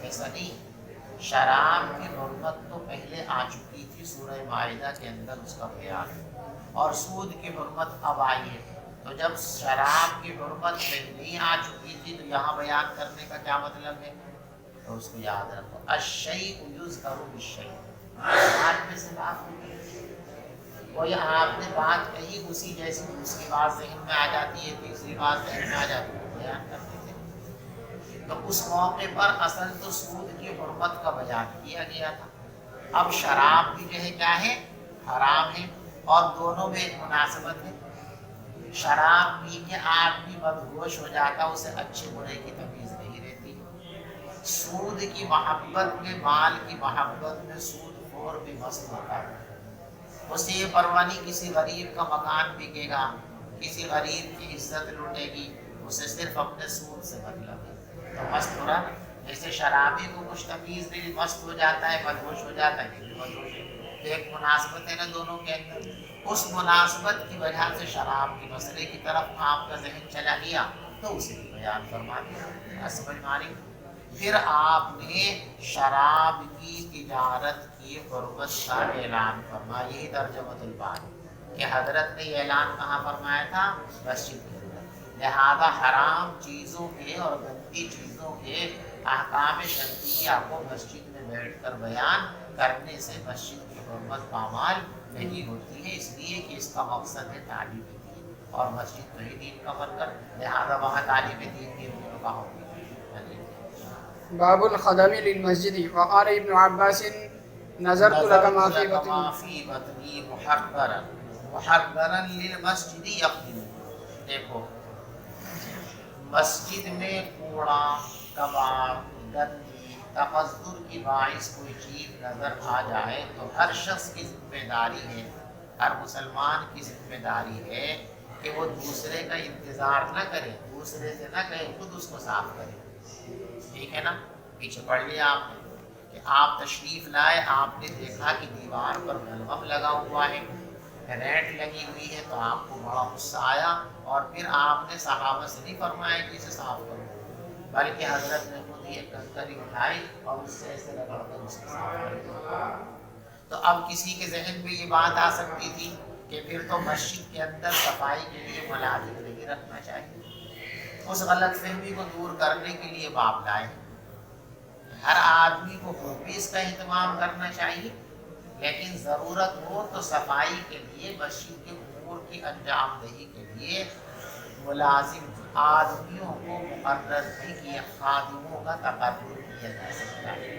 ایسا نہیں، شراب کی حرمت تو پہلے آ چکی تھی، سورہ مائدہ کے اندر اس کا بیان، اور سود کی حرمت اب آئی ہے. تو جب شراب کی حرمت پہلے ہی آ چکی تھی تو یہاں بیان کرنے کا کیا مطلب ہے؟ تو اس کو یاد رکھو، الشیء یذکر بالشیء. بات میں سے بات ہوئی، کوئی آپ نے بات کہی اسی جیسی دوسری بات ذہن میں آ جاتی ہے، تیسری بات ذہن میں آ جاتی ہے، بیان کرتے تھے. تو اس موقع پر اصل تو سود کی حرمت کا بیان کیا گیا تھا. اب شراب بھی جو ہے کیا ہے؟ حرام ہے. اور دونوں میں ایک مناسبت ہے. شراب پی کے آدمی بدہوش ہو جاتا، اسے اچھے برے کی تمیز نہیں رہتی. سود کی محبت میں، مال کی محبت میں سود خور بھی مست ہوتا ہے. اسے یہ پرواہ نہیں کسی غریب کا مکان بکے گا، کسی غریب کی عزت لوٹے گی، اسے صرف اپنے سود سے مطلب ہے. تو مست ہو رہا. جیسے شرابی کو کچھ تمیز نہیں، مست ہو جاتا ہے، بدہوش ہو جاتا ہے، یہ بھی بدہوش ہے. ایک مناسبت ہے نا دونوں کے اندر. اس مناسبت کی وجہ سے شراب کے مسئلے کی طرف آپ کا ذہن چلا گیا تو اسے بھی بیان فرما دیا. سمجھ ماری. پھر آپ نے شراب کی تجارت کی حرمت کا اعلان فرمایا. یہی ترجمۃ الباب کہ حضرت نے یہ اعلان کہاں فرمایا تھا؟ مسجد کے اندر. لہذا حرام چیزوں کے اور گندی چیزوں کے احکام شرعیہ کو مسجد میں بیٹھ کر بیان کرنے سے مسجد کی حرمت پامال نہیں ہوتی ہے. اس لیے کہ اس کا مقصد ہے تعلیم دین، اور مسجد تو ہی دین کا مرکز، لہذا وہاں تعلیم دین کی کا ہوگی. باب الخدم للمسجد. وقال ابن عباس نظرت لك ما في بطنی محررا للمسجد یخدم. دیکھو مسجد میں کوڑا، کباڑ، گندگی، تقذر کی باعث کوئی چیز نظر آ جائے تو ہر شخص کی ذمہ داری ہے، ہر مسلمان کی ذمہ داری ہے کہ وہ دوسرے کا انتظار نہ کرے، دوسرے سے نہ کہے، خود اس کو صاف کرے. ٹھیک ہے نا؟ پیچھے پڑھ لیا آپ نے کہ آپ تشریف لائے، آپ نے دیکھا کہ دیوار پر بلغم لگا ہوا ہے، ریٹ لگی ہوئی ہے، تو آپ کو بڑا غصہ آیا. اور پھر آپ نے صحابہ سے نہیں فرمایا کہ اسے صاف کرو، بلکہ حضرت نے خود یہ کنکری اٹھائی اور اس سے ایسے رگڑ کر اس کو صاف کر دیا. تو اب کسی کے ذہن میں یہ بات آ سکتی تھی کہ پھر تو مسجد کے اندر صفائی کے لیے ملازم نہیں رکھنا چاہیے. اس غلط فہمی کو دور کرنے کے لیے باب لائے. ہر آدمی کو اس کا اہتمام کرنا چاہیے، لیکن ضرورت ہو تو صفائی کے لیے، مسجد کے امور کی انجام دہی کے لیے ملازم آدمیوں کو مقرر بھی کیا، خادموں کا تقرر کیا جا سکتا ہے.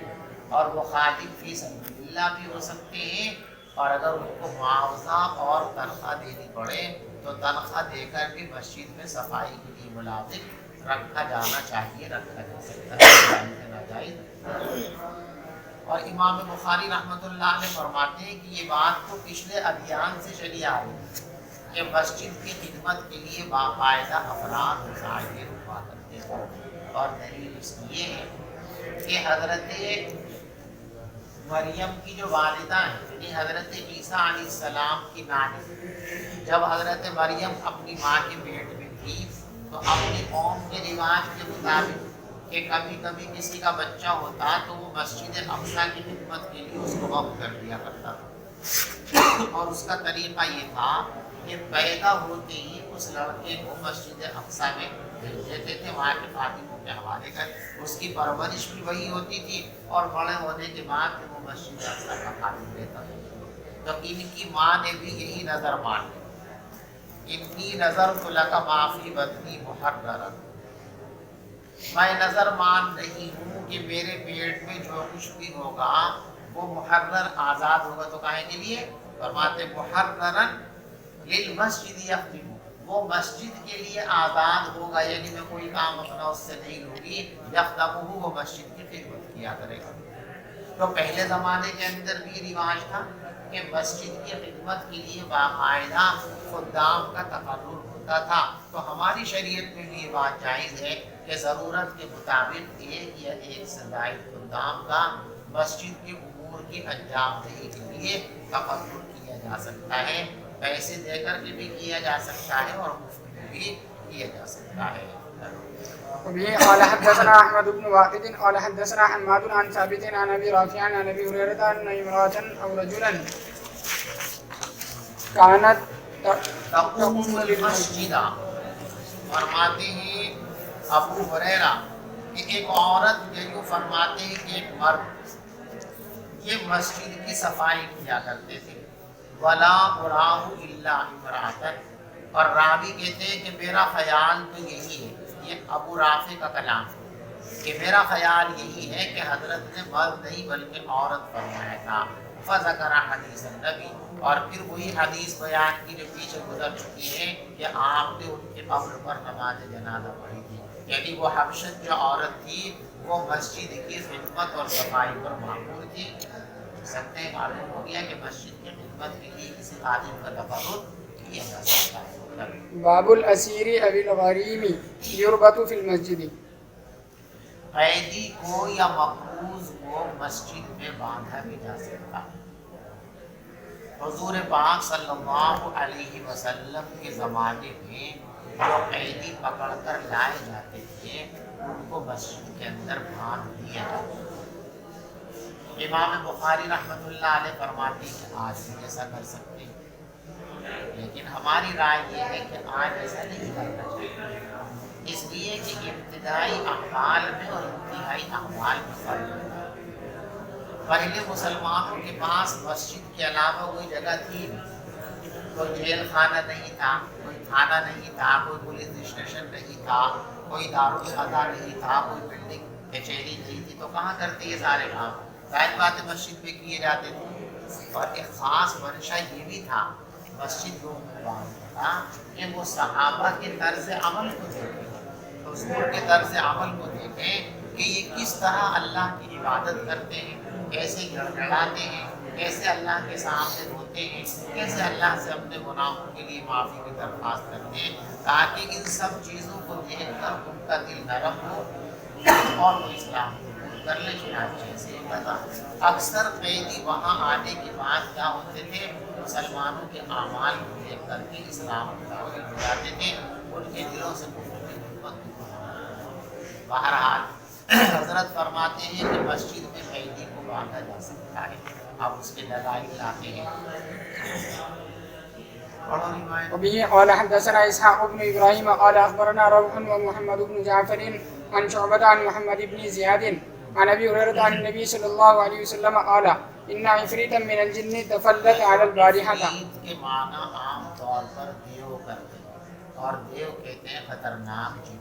اور وہ خادم فی سبیل اللہ بھی ہو سکتے ہیں، اور اگر ان کو معاوضہ اور تنخواہ دینی پڑے تو تنخواہ دے کر بھی مسجد میں صفائی کے لیے ملازم رکھا جانا چاہیے، رکھا جا سکتا ہے، ناجائز۔ اور امام بخاری رحمۃ اللہ علیہ فرماتے ہیں کہ یہ بات تو پچھلے ادیان سے چلی آ رہی ہے کہ مسجد کی خدمت کے لیے باقاعدہ افراد مظاہر ہوا کرتے تھے، اور دلیل اس لیے ہے کہ حضرت مریم کی جو والدہ ہیں، یعنی حضرت عیسیٰ علیہ السلام کی نانی، جب حضرت مریم اپنی ماں کے پیٹ میں تھی تو اپنی قوم کے رواج کے مطابق کہ کبھی کبھی کسی کا بچہ ہوتا تو وہ مسجد اقصیٰ کی خدمت کے لیے اس کو وقف کر دیا کرتا تھا، اور اس کا طریقہ یہ تھا کہ پیدا ہوتے ہی اس لڑکے کو مسجد اقصیٰ میں بھیج دیتے تھے، وہاں کے خادموں کے حوالے کر، اس کی پرورش بھی وہی ہوتی تھی، اور بڑے ہونے کے بعد وہ مسجد اقصیٰ کا خادم رہتا تھا۔ تو ان کی ماں نے بھی یہی نظر مان لی، ان کی نظر تو لگا معافی بدنی محرر، میں نظر مان رہی ہوں کہ میرے پیٹ میں جو کچھ بھی ہوگا وہ محرر آزاد ہوگا، تو کہنے کے لیے فرماتے محررن للمسجد یخدم، وہ مسجد کے لیے آزاد ہوگا، یعنی میں کوئی کام اپنا اس سے نہیں لوں گی، یخدمہ وہ مسجد کی خدمت کیا کرے گا۔ تو پہلے زمانے کے اندر بھی رواج تھا کہ مسجد کی خدمت کے لیے باقاعدہ خدام کا تقرر ہوتا تھا، تو ہماری شریعت میں بھی یہ بات جائز ہے کہ ضرورت کے مطابق ایک یا ایک سے زائد خدام کا مسجد کے امور کی انجام دہی کے لیے تقرر کیا جا سکتا ہے، پیسے دے کر کے بھی کیا جا سکتا ہے اور مفت میں بھی کیا جا سکتا ہے۔ وبه قال حدثنا احمد بن واحد قال حدثنا حماد عن ثابت عن ابي رافع عن ابي هريره ان امراه او رجلا كانت تقوم المسجد، فرماتے ہیں ابو ہریرہ کہ ایک عورت جو فرماتے ہیں کہ ایک مرد یہ مسجد کی صفائی کیا کرتے تھے، ولا اراہ الا امرأۃ، اور راوی کہتے ہیں کہ میرا خیال تو یہی ہے، یہ ابو رافع کا کلام ہے کہ میرا خیال یہی ہے کہ حضرت نے مرد نہیں بلکہ عورت فرمایا تھا، فذکر حدیث النبی، اور پھر وہی حدیث بیان کی جو پیچھے گزر چکی ہے کہ آپ نے ان کے قبر پر نماز جنازہ پڑھی تھی، یعنی وہ حبشت جو عورت تھی وہ مسجد کی خدمت اور صفائی پر مامور تھی۔ سکتے ہیں معلوم ہو گیا کہ مسجد کی خدمت کے لیے کسی خادم کا تقرر کیا جا سکتا ہے۔ باب الاسیر ابی الغریم یربط فی المسجد، قیدی کو یا مقبوض کو مسجد میں باندھا بھی جا سکتا ہے۔ حضور پاک صلی اللہ علیہ وسلم کے زمانے میں جو قیدی پکڑ کر لائے جاتے تھے ان کو مسجد کے اندر باندھ دیا جاتا تھا۔ امام بخاری رحمۃ اللہ علیہ فرماتے ہیں کہ آج بھی ایسا کر سکتے ہیں، لیکن ہماری رائے یہ ہے کہ آج ایسا نہیں کرنا چاہیے، اس لیے کہ ابتدائی احوال میں اور انتہائی احوال میں فرق ہے۔ پہلے مسلمانوں کے پاس مسجد کے علاوہ کوئی جگہ تھی نہیں، کوئی جیل خانہ نہیں تھا، کوئی تھانہ نہیں تھا، کوئی پولیس اسٹیشن نہیں تھا، کوئی دارالقضا نہیں تھا، کوئی بلڈنگ کچہری نہیں تھی، تو کہاں کرتے یہ سارے کام؟ ظاہر بات ہے مسجد میں کیے جاتے تھے۔ اور ایک خاص منشا یہ بھی تھا مسجد کو باندھنا کہ وہ صحابہ کے طرز عمل کو دیکھیں، حضور کے طرز عمل کو دیکھیں کہ یہ کس طرح اللہ کی عبادت کرتے ہیں، کیسے گڑ گڑاتے ہیں، کیسے اللہ کے سامنے روتے ہیں، کیسے اللہ سے اپنے گناہوں کے لیے معافی کی درخواست کرتے ہیں، تاکہ ان سب چیزوں کو دیکھ کر ان کا دل نرم ہو اور وہ اسلام قبول کر لیں۔ چنانچہ ایسے ہوتا تھا۔ اکثر قیدی وہاں آنے کے بعد کیا ہوتے تھے، مسلمانوں کے اعمال کو دیکھ کر کے اسلام قبول ہو جاتے تھے، ان کے دلوں سے کفر کی محبت۔ بہرحال حضرت فرماتے ہیں کہ مسجد میں قیدی کو باندھا جا سکتا ہے۔ اب اس کے دلائل لاتے ہیں۔ وبه قال حدثنا اسحاق بن ابراهيم قال اخبرنا روح ومحمد بن جعفر عن شعبة عن محمد بن زياد عن ابي هريرة عن النبي صلى الله عليه وسلم قال ان عفريتا من الجن تفلت على البارحة۔ کے معنی عام طور پر دیو کرتے ہیں، اور دیو کہتے ہیں خطرناک جن،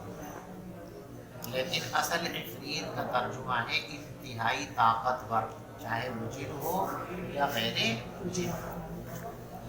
لیکن اصل عفریت کا ترجمہ ہے انتہائی طاقتور، چاہے وہ جن ہو یا غیر جن۔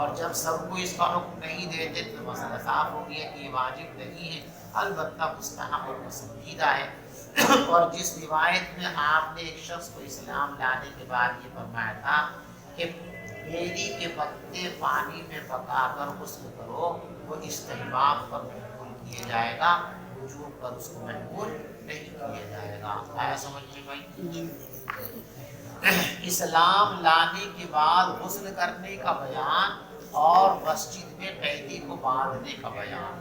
اور جب سب کو اس کا حکم نہیں دیتے تو مسئلہ صاف ہو گیا کہ یہ واجب نہیں ہے، البتہ مستحب اور پسندیدہ ہے۔ اور جس روایت میں آپ نے ایک شخص کو اسلام لانے کے بعد یہ فرمایا تھا کہ بیری کے پتے پانی میں پکا کر غسل کرو، وہ استحباب پر محمول کیا جائے گا، وجوب پر اس کو محمول نہیں کیا جائے گا۔ آیا سمجھ میں بھائی؟ اسلام لانے کے بعد غسل کرنے کا بیان اور مسجد میں قیدی کو باندھنے کا بیان۔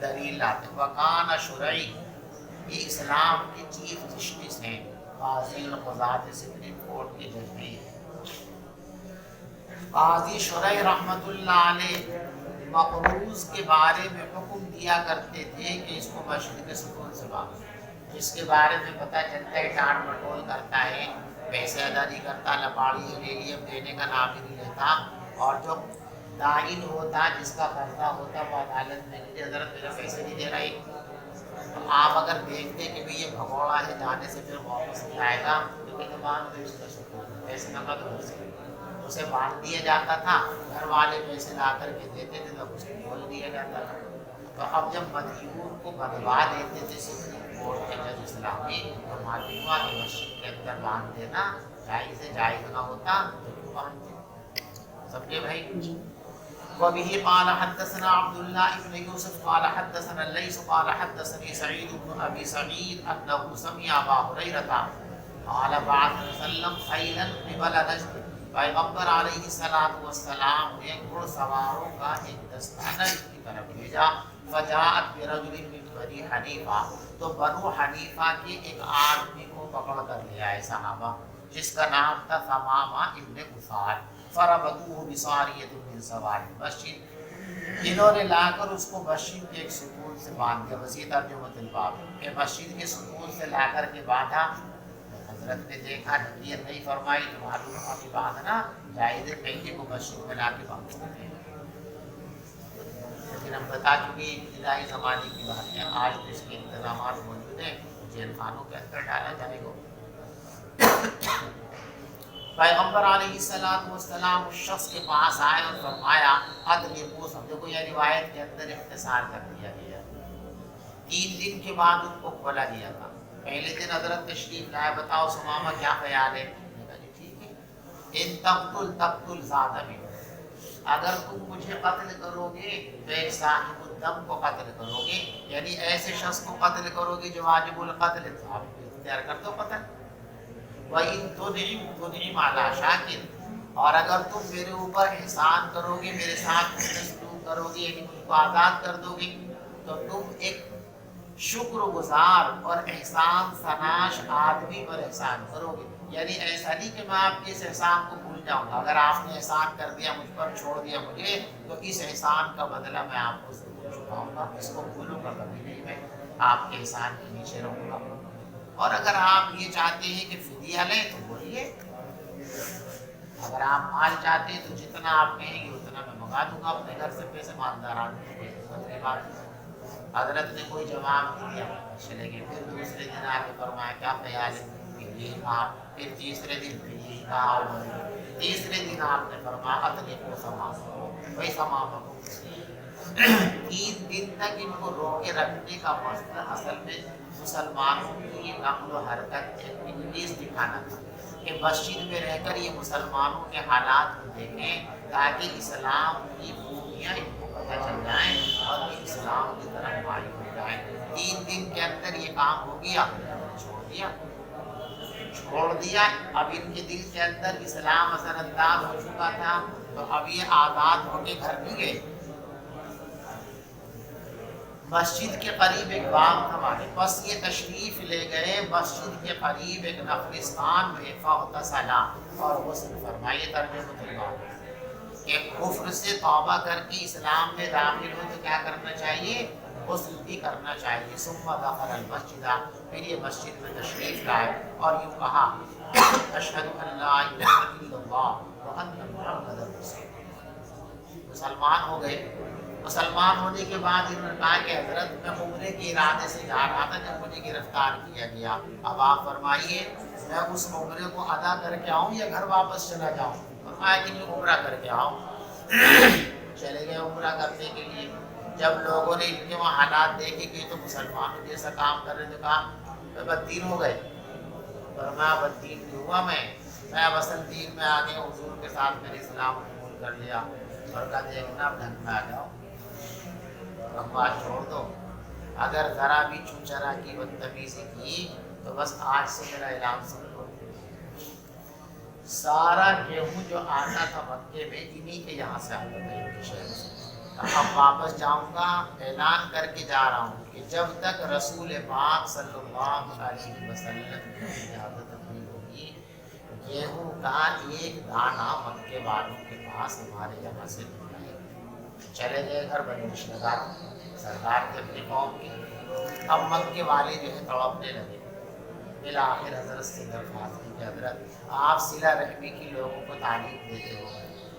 دلیل لاتے وکان شرعی، یہ اسلام کے چیف جسٹس ہیں، قاضی القضات سپریم کورٹ کے جج ہیں۔ قاضی شرعی رحمت اللہ علیہ مقروض کے بارے میں حکم دیا کرتے تھے کہ اس کو مسجد کے ستون سے باندھو، جس کے بارے میں پتہ چلتا ہے ٹاٹ مٹول کرتا ہے، پیسے ادا نہیں کرتا، لپاڑی ریلیم دینے کا نام ہی نہیں لیتا، اور جو دائن ہوتا جس کا قرضہ ہوتا وہ عدالت میں کہ حضرت میرا پیسے نہیں دے رہی، تو آپ اگر دیکھتے کہ بھی یہ بھگوڑا ہے جانے سے پھر واپس نہیں آئے گا تو کہتے باندھ دو اس کا سکون، پیسے نہ کا تو اسے باندھ دیا جاتا تھا، گھر والے پیسے لا کر کے دیتے تھے تب اس کو بول دیا جاتا تھا۔ تو اب جب مدیون کو بندوا دیتے تھے سپریم کورٹ کے جج اسلامی، تو معلوم ہوا کہ مسجد کے اندر باندھ دینا جائز سے جائز نہ ہوتا تو کیوں باندھتے؟ سمجھے بھائی؟ وبه قال حدثنا عبد الله بن يوسف قال حدثنا الليث قال حدثني سعيد بن ابي سعيد انه سمع ابا هريره قال بعث وسلم خيلا قبل نجد، پیغمبر علیہ الصلوۃ والسلام نے گھڑ سواروں کا ایک دستہ نجد کی طرف بھیجا، فجاءت برجل من بنی حنیفہ، تو بنو حنیفہ کے ایک آدمی کو پکڑ کر لے آئے صحابہ جس کا نام تھا ثمامہ ابن قصار، فربطوه بصاریۃ من سواری مسجد، انہوں نے لا کر اس کو مسجد کے ایک ستون سے باندھ دیا۔ وسیع ترجمہ الباب کہ مسجد کے ستون سے لا کر کے باندھا، حضرت نے دیکھا تکبیر نہیں فرمائی تو معلوم ہوا کہ باندھنا جائز ہے، قیدی کو مسجد میں لا کے باندھتے ہیں۔ لیکن ہم بتا چکے ابتدائی زمانے کی بات ہے، آج بھی اس کے انتظامات موجود ہیں، جیل خانوں کے اندر ڈالا جائے گا۔ پیغمبر علیہ الصلوۃ والسلام اس شخص کے پاس آئے اور فرمایا ادرکوا، سمجھو کو یہ روایت کے اندر اختصار کر دیا گیا، 3 دن کے بعد ان کو کھولا گیا تھا۔ پہلے دن حضرت تشریف لائے، بتاؤ ثمامہ کیا خیال ہے؟ میں نے کہا جی ٹھیک ہے، ان تقتل زاد من، اگر تم مجھے قتل کرو گے تو ایک صاحب الدم کو قتل کرو گے، یعنی ایسے شخص کو قتل کرو گے جو واجب القتل ہے، تو آپ اختیار کر دو قتل۔ وَإِن تُنْعِمْ عَلَىٰ شَاكِرٍ، اور اگر تم میرے اوپر احسان کرو گے، میرے ساتھ سلوک کرو گے، یعنی مجھ کو آزاد کر دو گے، تو تم ایک شکر گزار اور احسان سناش آدمی پر احسان کرو گے، یعنی ایسا نہیں کہ میں آپ کے اس احسان کو بھول جاؤں گا، اگر آپ نے احسان کر دیا مجھ پر، چھوڑ دیا مجھے، تو اس احسان کا بدلہ میں آپ کو ضرور چکاؤں گا، اس کو بھولوں گا کبھی نہیں، میں آپ کے احسان کے نیچے رہوں گا۔ اور اگر آپ یہ چاہتے ہیں کہ فدیہ لیں تو بولیے، اگر آپ مال چاہتے ہیں تو جتنا آپ کہیں گے اتنا میں منگا دوں گا اپنے گھر سے، پیسے مالداران کی بات۔ حضرت نے کوئی جواب نہیں دیا، چلے گئے۔ پھر دوسرے دن آ کے فرمایا کیا خیال ہے؟ پھر یہی کہا، پھر تیسرے دن پھر یہی کہا، تیسرے دن آپ نے فرمایا اطلقوا ثمامہ، وہی ثمامہ کو 3 دن تک ان کو روکے رکھنے کا مقصد اصل میں مسلمانوں کی نقل و حرکت ایکٹیویٹیز دکھانا تھا کہ مسجد میں رہ کر یہ مسلمانوں کے حالات کو دیکھیں تاکہ اسلام کی خوبیاں ان کو پتہ چل جائیں اور یہ اسلام کی طرف مائل ہو جائیں۔ 3 دن کے اندر یہ کام ہو گیا، چھوڑ دیا۔ اب ان کے دل کے اندر اسلام اثر انداز ہو چکا تھا، تو اب یہ آزاد ہو کے گھر نہیں گئے۔ مسجد کے قریب ایک باغ تھا ہمارے، بس یہ تشریف لے گئے مسجد کے قریب ایک نخلستان میں، فاغتسلا، اور غسل فرمائے۔ ترجمہ الباب کہ کفر سے توبہ کر کے اسلام میں داخل ہو تو کیا کرنا چاہیے؟ غسل بھی کرنا چاہیے۔ ثم دخل المسجد، پھر یہ مسجد میں تشریف لائے اور یوں کہا اشہد ان لا الہ الا اللہ وان محمد رسول اللہ، مسلمان ہو گئے۔ مسلمان ہونے کے بعد انہوں نے کہا کہ حضرت میں عمرے کے ارادے سے جا رہا تھا جب مجھے گرفتار کیا گیا، اب آپ فرمائیے میں اس عمرے کو ادا کر کے آؤں یا گھر واپس چلا جاؤں؟ فرمایا کہ میں عمرہ کر کے آؤں۔ کرنے کے لیے. جب لوگوں نے ان کے وہاں حالات دیکھے کہ تو مسلمانوں جیسا کام کر رہے تو کہا بددین ہو گئے. فرمایا بددین نہیں ہوا میں اب اصل دین میں آ گیا. حضور کے ساتھ میں نے اسلام قبول کر لیا اور کہا دیکھنا اب ڈھنگ میں آ جاؤ، اب بات چھوڑ دو. اگر ذرا بھی چوچرا کی بدتمیزی کی تو بس آج سے میرا اعلان سن لو. سارا گیہوں جو آتا تھا مکے میں انہی کے یہاں سے آتا تھا، ان کے شہر سے. اب واپس جاؤں گا، اعلان کر کے جا رہا ہوں کہ جب تک رسول پاک صلی اللہ علیہ وسلم کی اجازت نہیں ہوگی گیہوں کا ایک دانہ مکے والوں کے پاس ہمارے یہاں سے نہیں آئے. چلے گئے گھر بنی رشتہ سردار تھے اپنی قوم کے. اب مکے والے جو ہے تڑپنے لگے. بالآخر حضرت سے درخواست کی کہ حضرت آپ صلہ رحمی کی لوگوں کو تعلیم دیتے ہو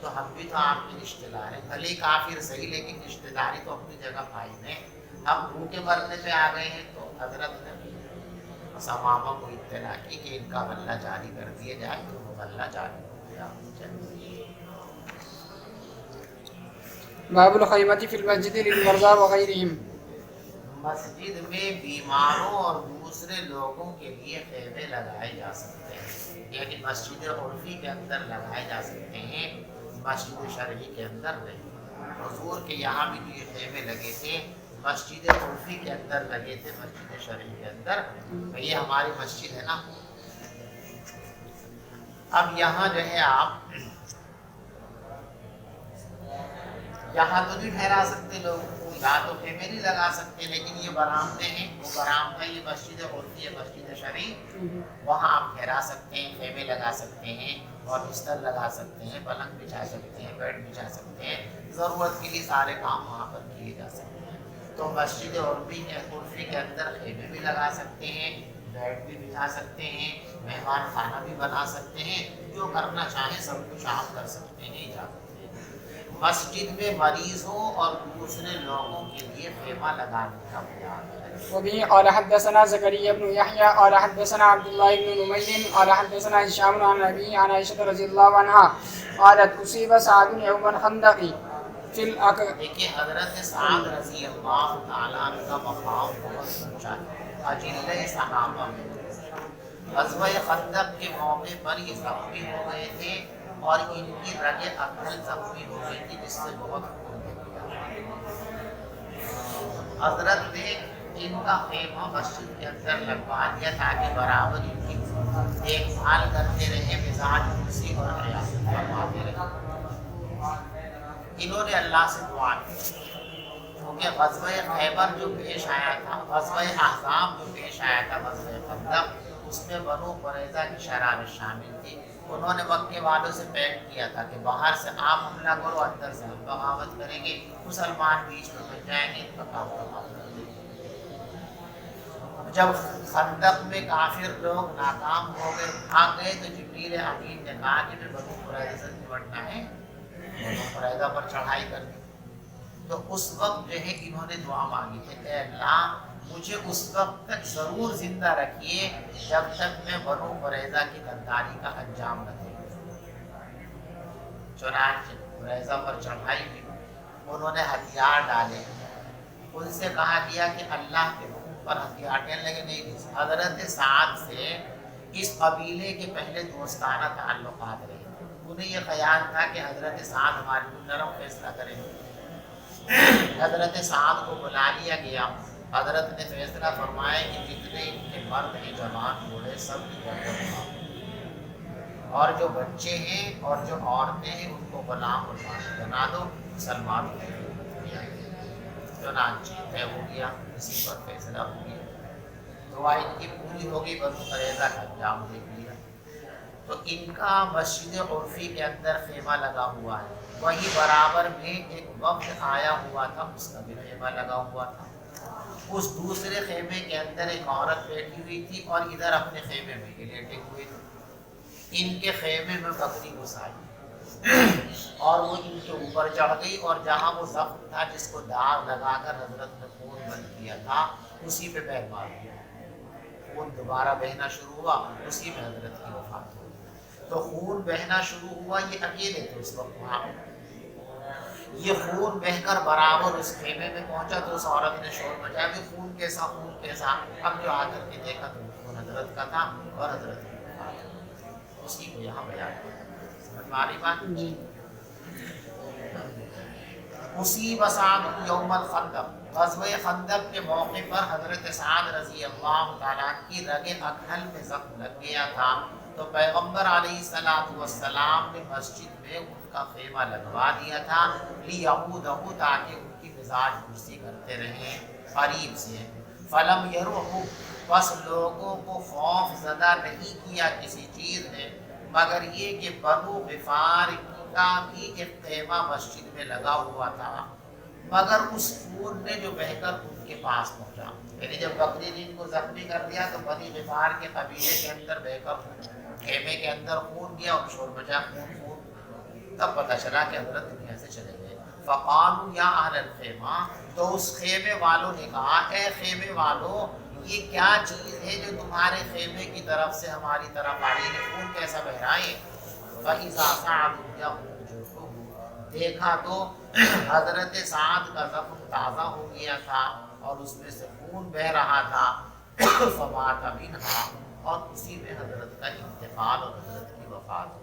تو ہم بھی تو آپ کے رشتے دار ہیں، بھلے کافر صحیح لیکن رشتے داری تو اپنی جگہ قائم ہے. ہم بھوکے مرنے پہ آ گئے ہیں. تو حضرت نے ثمامہ کو اطلاع کی کہ ان کا غلہ جاری کر دیا جائے. تو وہ غلہ جاری ہو گیا. باب الخیمة في المسجد للمرضى وغيرهم. مسجد میں بیماروں اور دوسرے لوگوں کے لیے خیمے لگائے جا سکتے ہیں، یعنی مسجد عرفی کے اندر لگائے جا سکتے ہیں، مسجد شرعی کے اندر نہیں. حضور کے یہاں بھی جو یہ خیمے لگے تھے مسجد عرفی کے اندر لگے تھے، مسجد شرعی کے اندر. یہ ہماری مسجد ہے نا. اب یہاں جو ہے آپ یہاں تو نہیں ٹھہرا سکتے لوگ، یہاں تو خیمے نہیں لگا سکتے، لیکن یہ برآمدے ہیں. وہ برآمدہ یہ مسجد عرفی ہے، مسجد شرعی، وہاں آپ ٹھہرا سکتے ہیں، خیمے لگا سکتے ہیں اور بستر لگا سکتے ہیں، پلنگ بچھا سکتے ہیں، بیڈ بچھا سکتے ہیں. ضرورت کے لیے سارے کام وہاں پر کیے جا سکتے ہیں. تو مسجد عرفی کے اندر خیمے بھی لگا سکتے ہیں، بیڈ بھی بچھا سکتے ہیں، مہمان خانہ بھی بنا سکتے ہیں. جو کرنا چاہیں سب کچھ آپ کر سکتے ہیں، اجازت ہے. مسجد میں مریضوں اور دوسرے لوگوں کے لیے خیمہ لگانے کا بیان ہے. وبه قال حدثنا زكريا بن يحيى قال حدثنا عبد الله بن نمير قال حدثنا هشام عن أبيه عن عائشة رضي الله عنها قالت أصيب سعد يوم الخندق في دیکھیے حضرت سعد رضی اللہ تعالیٰ عنہ کا مقام بہت اونچا ہے، اجلہ صحابہ میں. غزوہ خندق کے موقع پر یہ زخمی ہو گئے تھے اور ان کی رگ اکل زخمی ہو گئی تھی، جس سے بہت خون نکلا. حضرت نے ان کا خیمہ مسجد کے اندر لگوا دیا تاکہ برابر ان کی دیکھ بھال کرتے رہے، مزاج خوشی اور ریاست فرماتے رہے. انہوں نے اللہ سے دعا کی کیونکہ غزوہ خیبر جو پیش آیا تھا، غزوہ احزاب جو پیش آیا تھا، غزوہ خندق، اس میں بنو قریظہ کی شرارت شامل تھی. انہوں نے مکے والوں سے پین کیا تھا کہ باہر سے آپ حملہ کرو، اندر سے ہم بغاوت کریں گے، مسلمان بیچ میں بن جائیں گے، ان کا کام تمام کر دیں گے. جب خندق میں کافر لوگ ناکام ہو گئے، بھاگ گئے، تو جبریل امین نے کہا کہ میں بنو قریظہ سے نمٹنا ہے، بنو قریظہ پر چڑھائی کرنی. تو اس وقت جو ہے انہوں نے دعا مانگی تھی، اے اللہ مجھے اس وقت تک ضرور زندہ رکھیے جب تک میں بنو قریظہ کی غداری کا انجام نہ دوں. چنانچہ قریظہ پر چڑھائی کی، انہوں نے ہتھیار ڈالے. ان سے کہا گیا کہ اللہ کے حکم پر ہتھیار ڈالنے لگے نہیں. حضرت سعد سے اس قبیلے کے پہلے دوستانہ تعلقات رہے. انہیں یہ خیال تھا کہ حضرت سعد ہمارے کو نرم فیصلہ کریں گے. حضرت سعد کو بلا لیا گیا. حضرت نے فیصلہ فرمایا کہ جتنے ان کے مرد ہیں، جوان بوڑھے، سب کی گردن اور جو بچے ہیں اور جو عورتیں ہیں ان کو غلام بنا دو، مسلمانوں کی خدمت کیا. چنانچہ طے ہو گیا، اسی پر فیصلہ ہو گیا. دعا ان کی پوری ہو گئی، بنو قریظہ کا انجام دیکھ لیا. تو ان کا مسجد عرفی کے اندر خیمہ لگا ہوا ہے. وہی برابر میں ایک وقت آیا ہوا تھا، اس کا بھی خیمہ لگا ہوا تھا. اس دوسرے خیمے کے اندر ایک عورت بیٹھی ہوئی تھی اور ادھر اپنے خیمے میں یہ لیٹے ہوئے تھے. ان کے خیمے میں بکری گھس آئی اور وہ ان کے اوپر چڑھ گئی اور جہاں وہ زخم تھا جس کو داغ لگا کر حضرت نے خون بند کیا تھا، اسی پہ پیر مار دیا. خون دوبارہ بہنا شروع ہوا، اسی میں حضرت کی وفات ہو گئی. تو خون بہنا شروع ہوا، یہ اکیلے تھے اس وقت وہاں. یہ خون بہ کر برابر اس خیمے میں پہنچا تو اس عورت نے شور مچایا کہ خون کیسا خون کیسا. اب جو آ کر کے دیکھا تو خون حضرت کا تھا اور حضرت کی وفات. اسی کو یہاں بیان کیا. سمجھ میں آ رہی بات؟ جی. اصیب سعد یوم الخندق، غزوہ خندق کے موقع پر حضرت سعد رضی اللہ تعالیٰ کی رگ اکحل میں زخم لگ گیا تھا تو پیغمبر علیہ السلام نے مسجد میں ان کا خیمہ لگوا دیا تھا لیعودہ تاکہ ان کی مزاج پرسی کرتے رہیں قریب سے. فلم یرعوا، بس لوگوں کو خوف زدہ نہیں کیا کسی چیز نے مگر یہ کہ بنو غفار کا بھی ایک خیمہ مسجد میں لگا ہوا تھا مگر اس خون نے جو بہ کر ان کے پاس پہنچا. یعنی جب بکری دین کو زخمی کر دیا تو بنی غفار کے قبیلے کے اندر بہ کر خیمے کے اندر خون گیا اور شور مچا خون. تب پتہ چلا کہ حضرت دنیا سے چلے گئے. فقالوا یا اہل الخیمہ، تو اس خیمے والوں نے کہا اے خیمے والوں یہ کیا چیز ہے جو تمہارے خیمے کی طرف سے ہماری طرف آ رہی ہے، خون کیسا بہ رہا ہے؟ فَإِذَا سَعْدٌ يَخْرُجُ، دیکھا تو حضرت سعد کا زخم تازہ ہو گیا تھا اور اس میں سے خون بہ رہا تھا. فَمَاتَ مِنْهَا، اور اسی میں حضرت کا انتقال اور حضرت کی وفات ہو.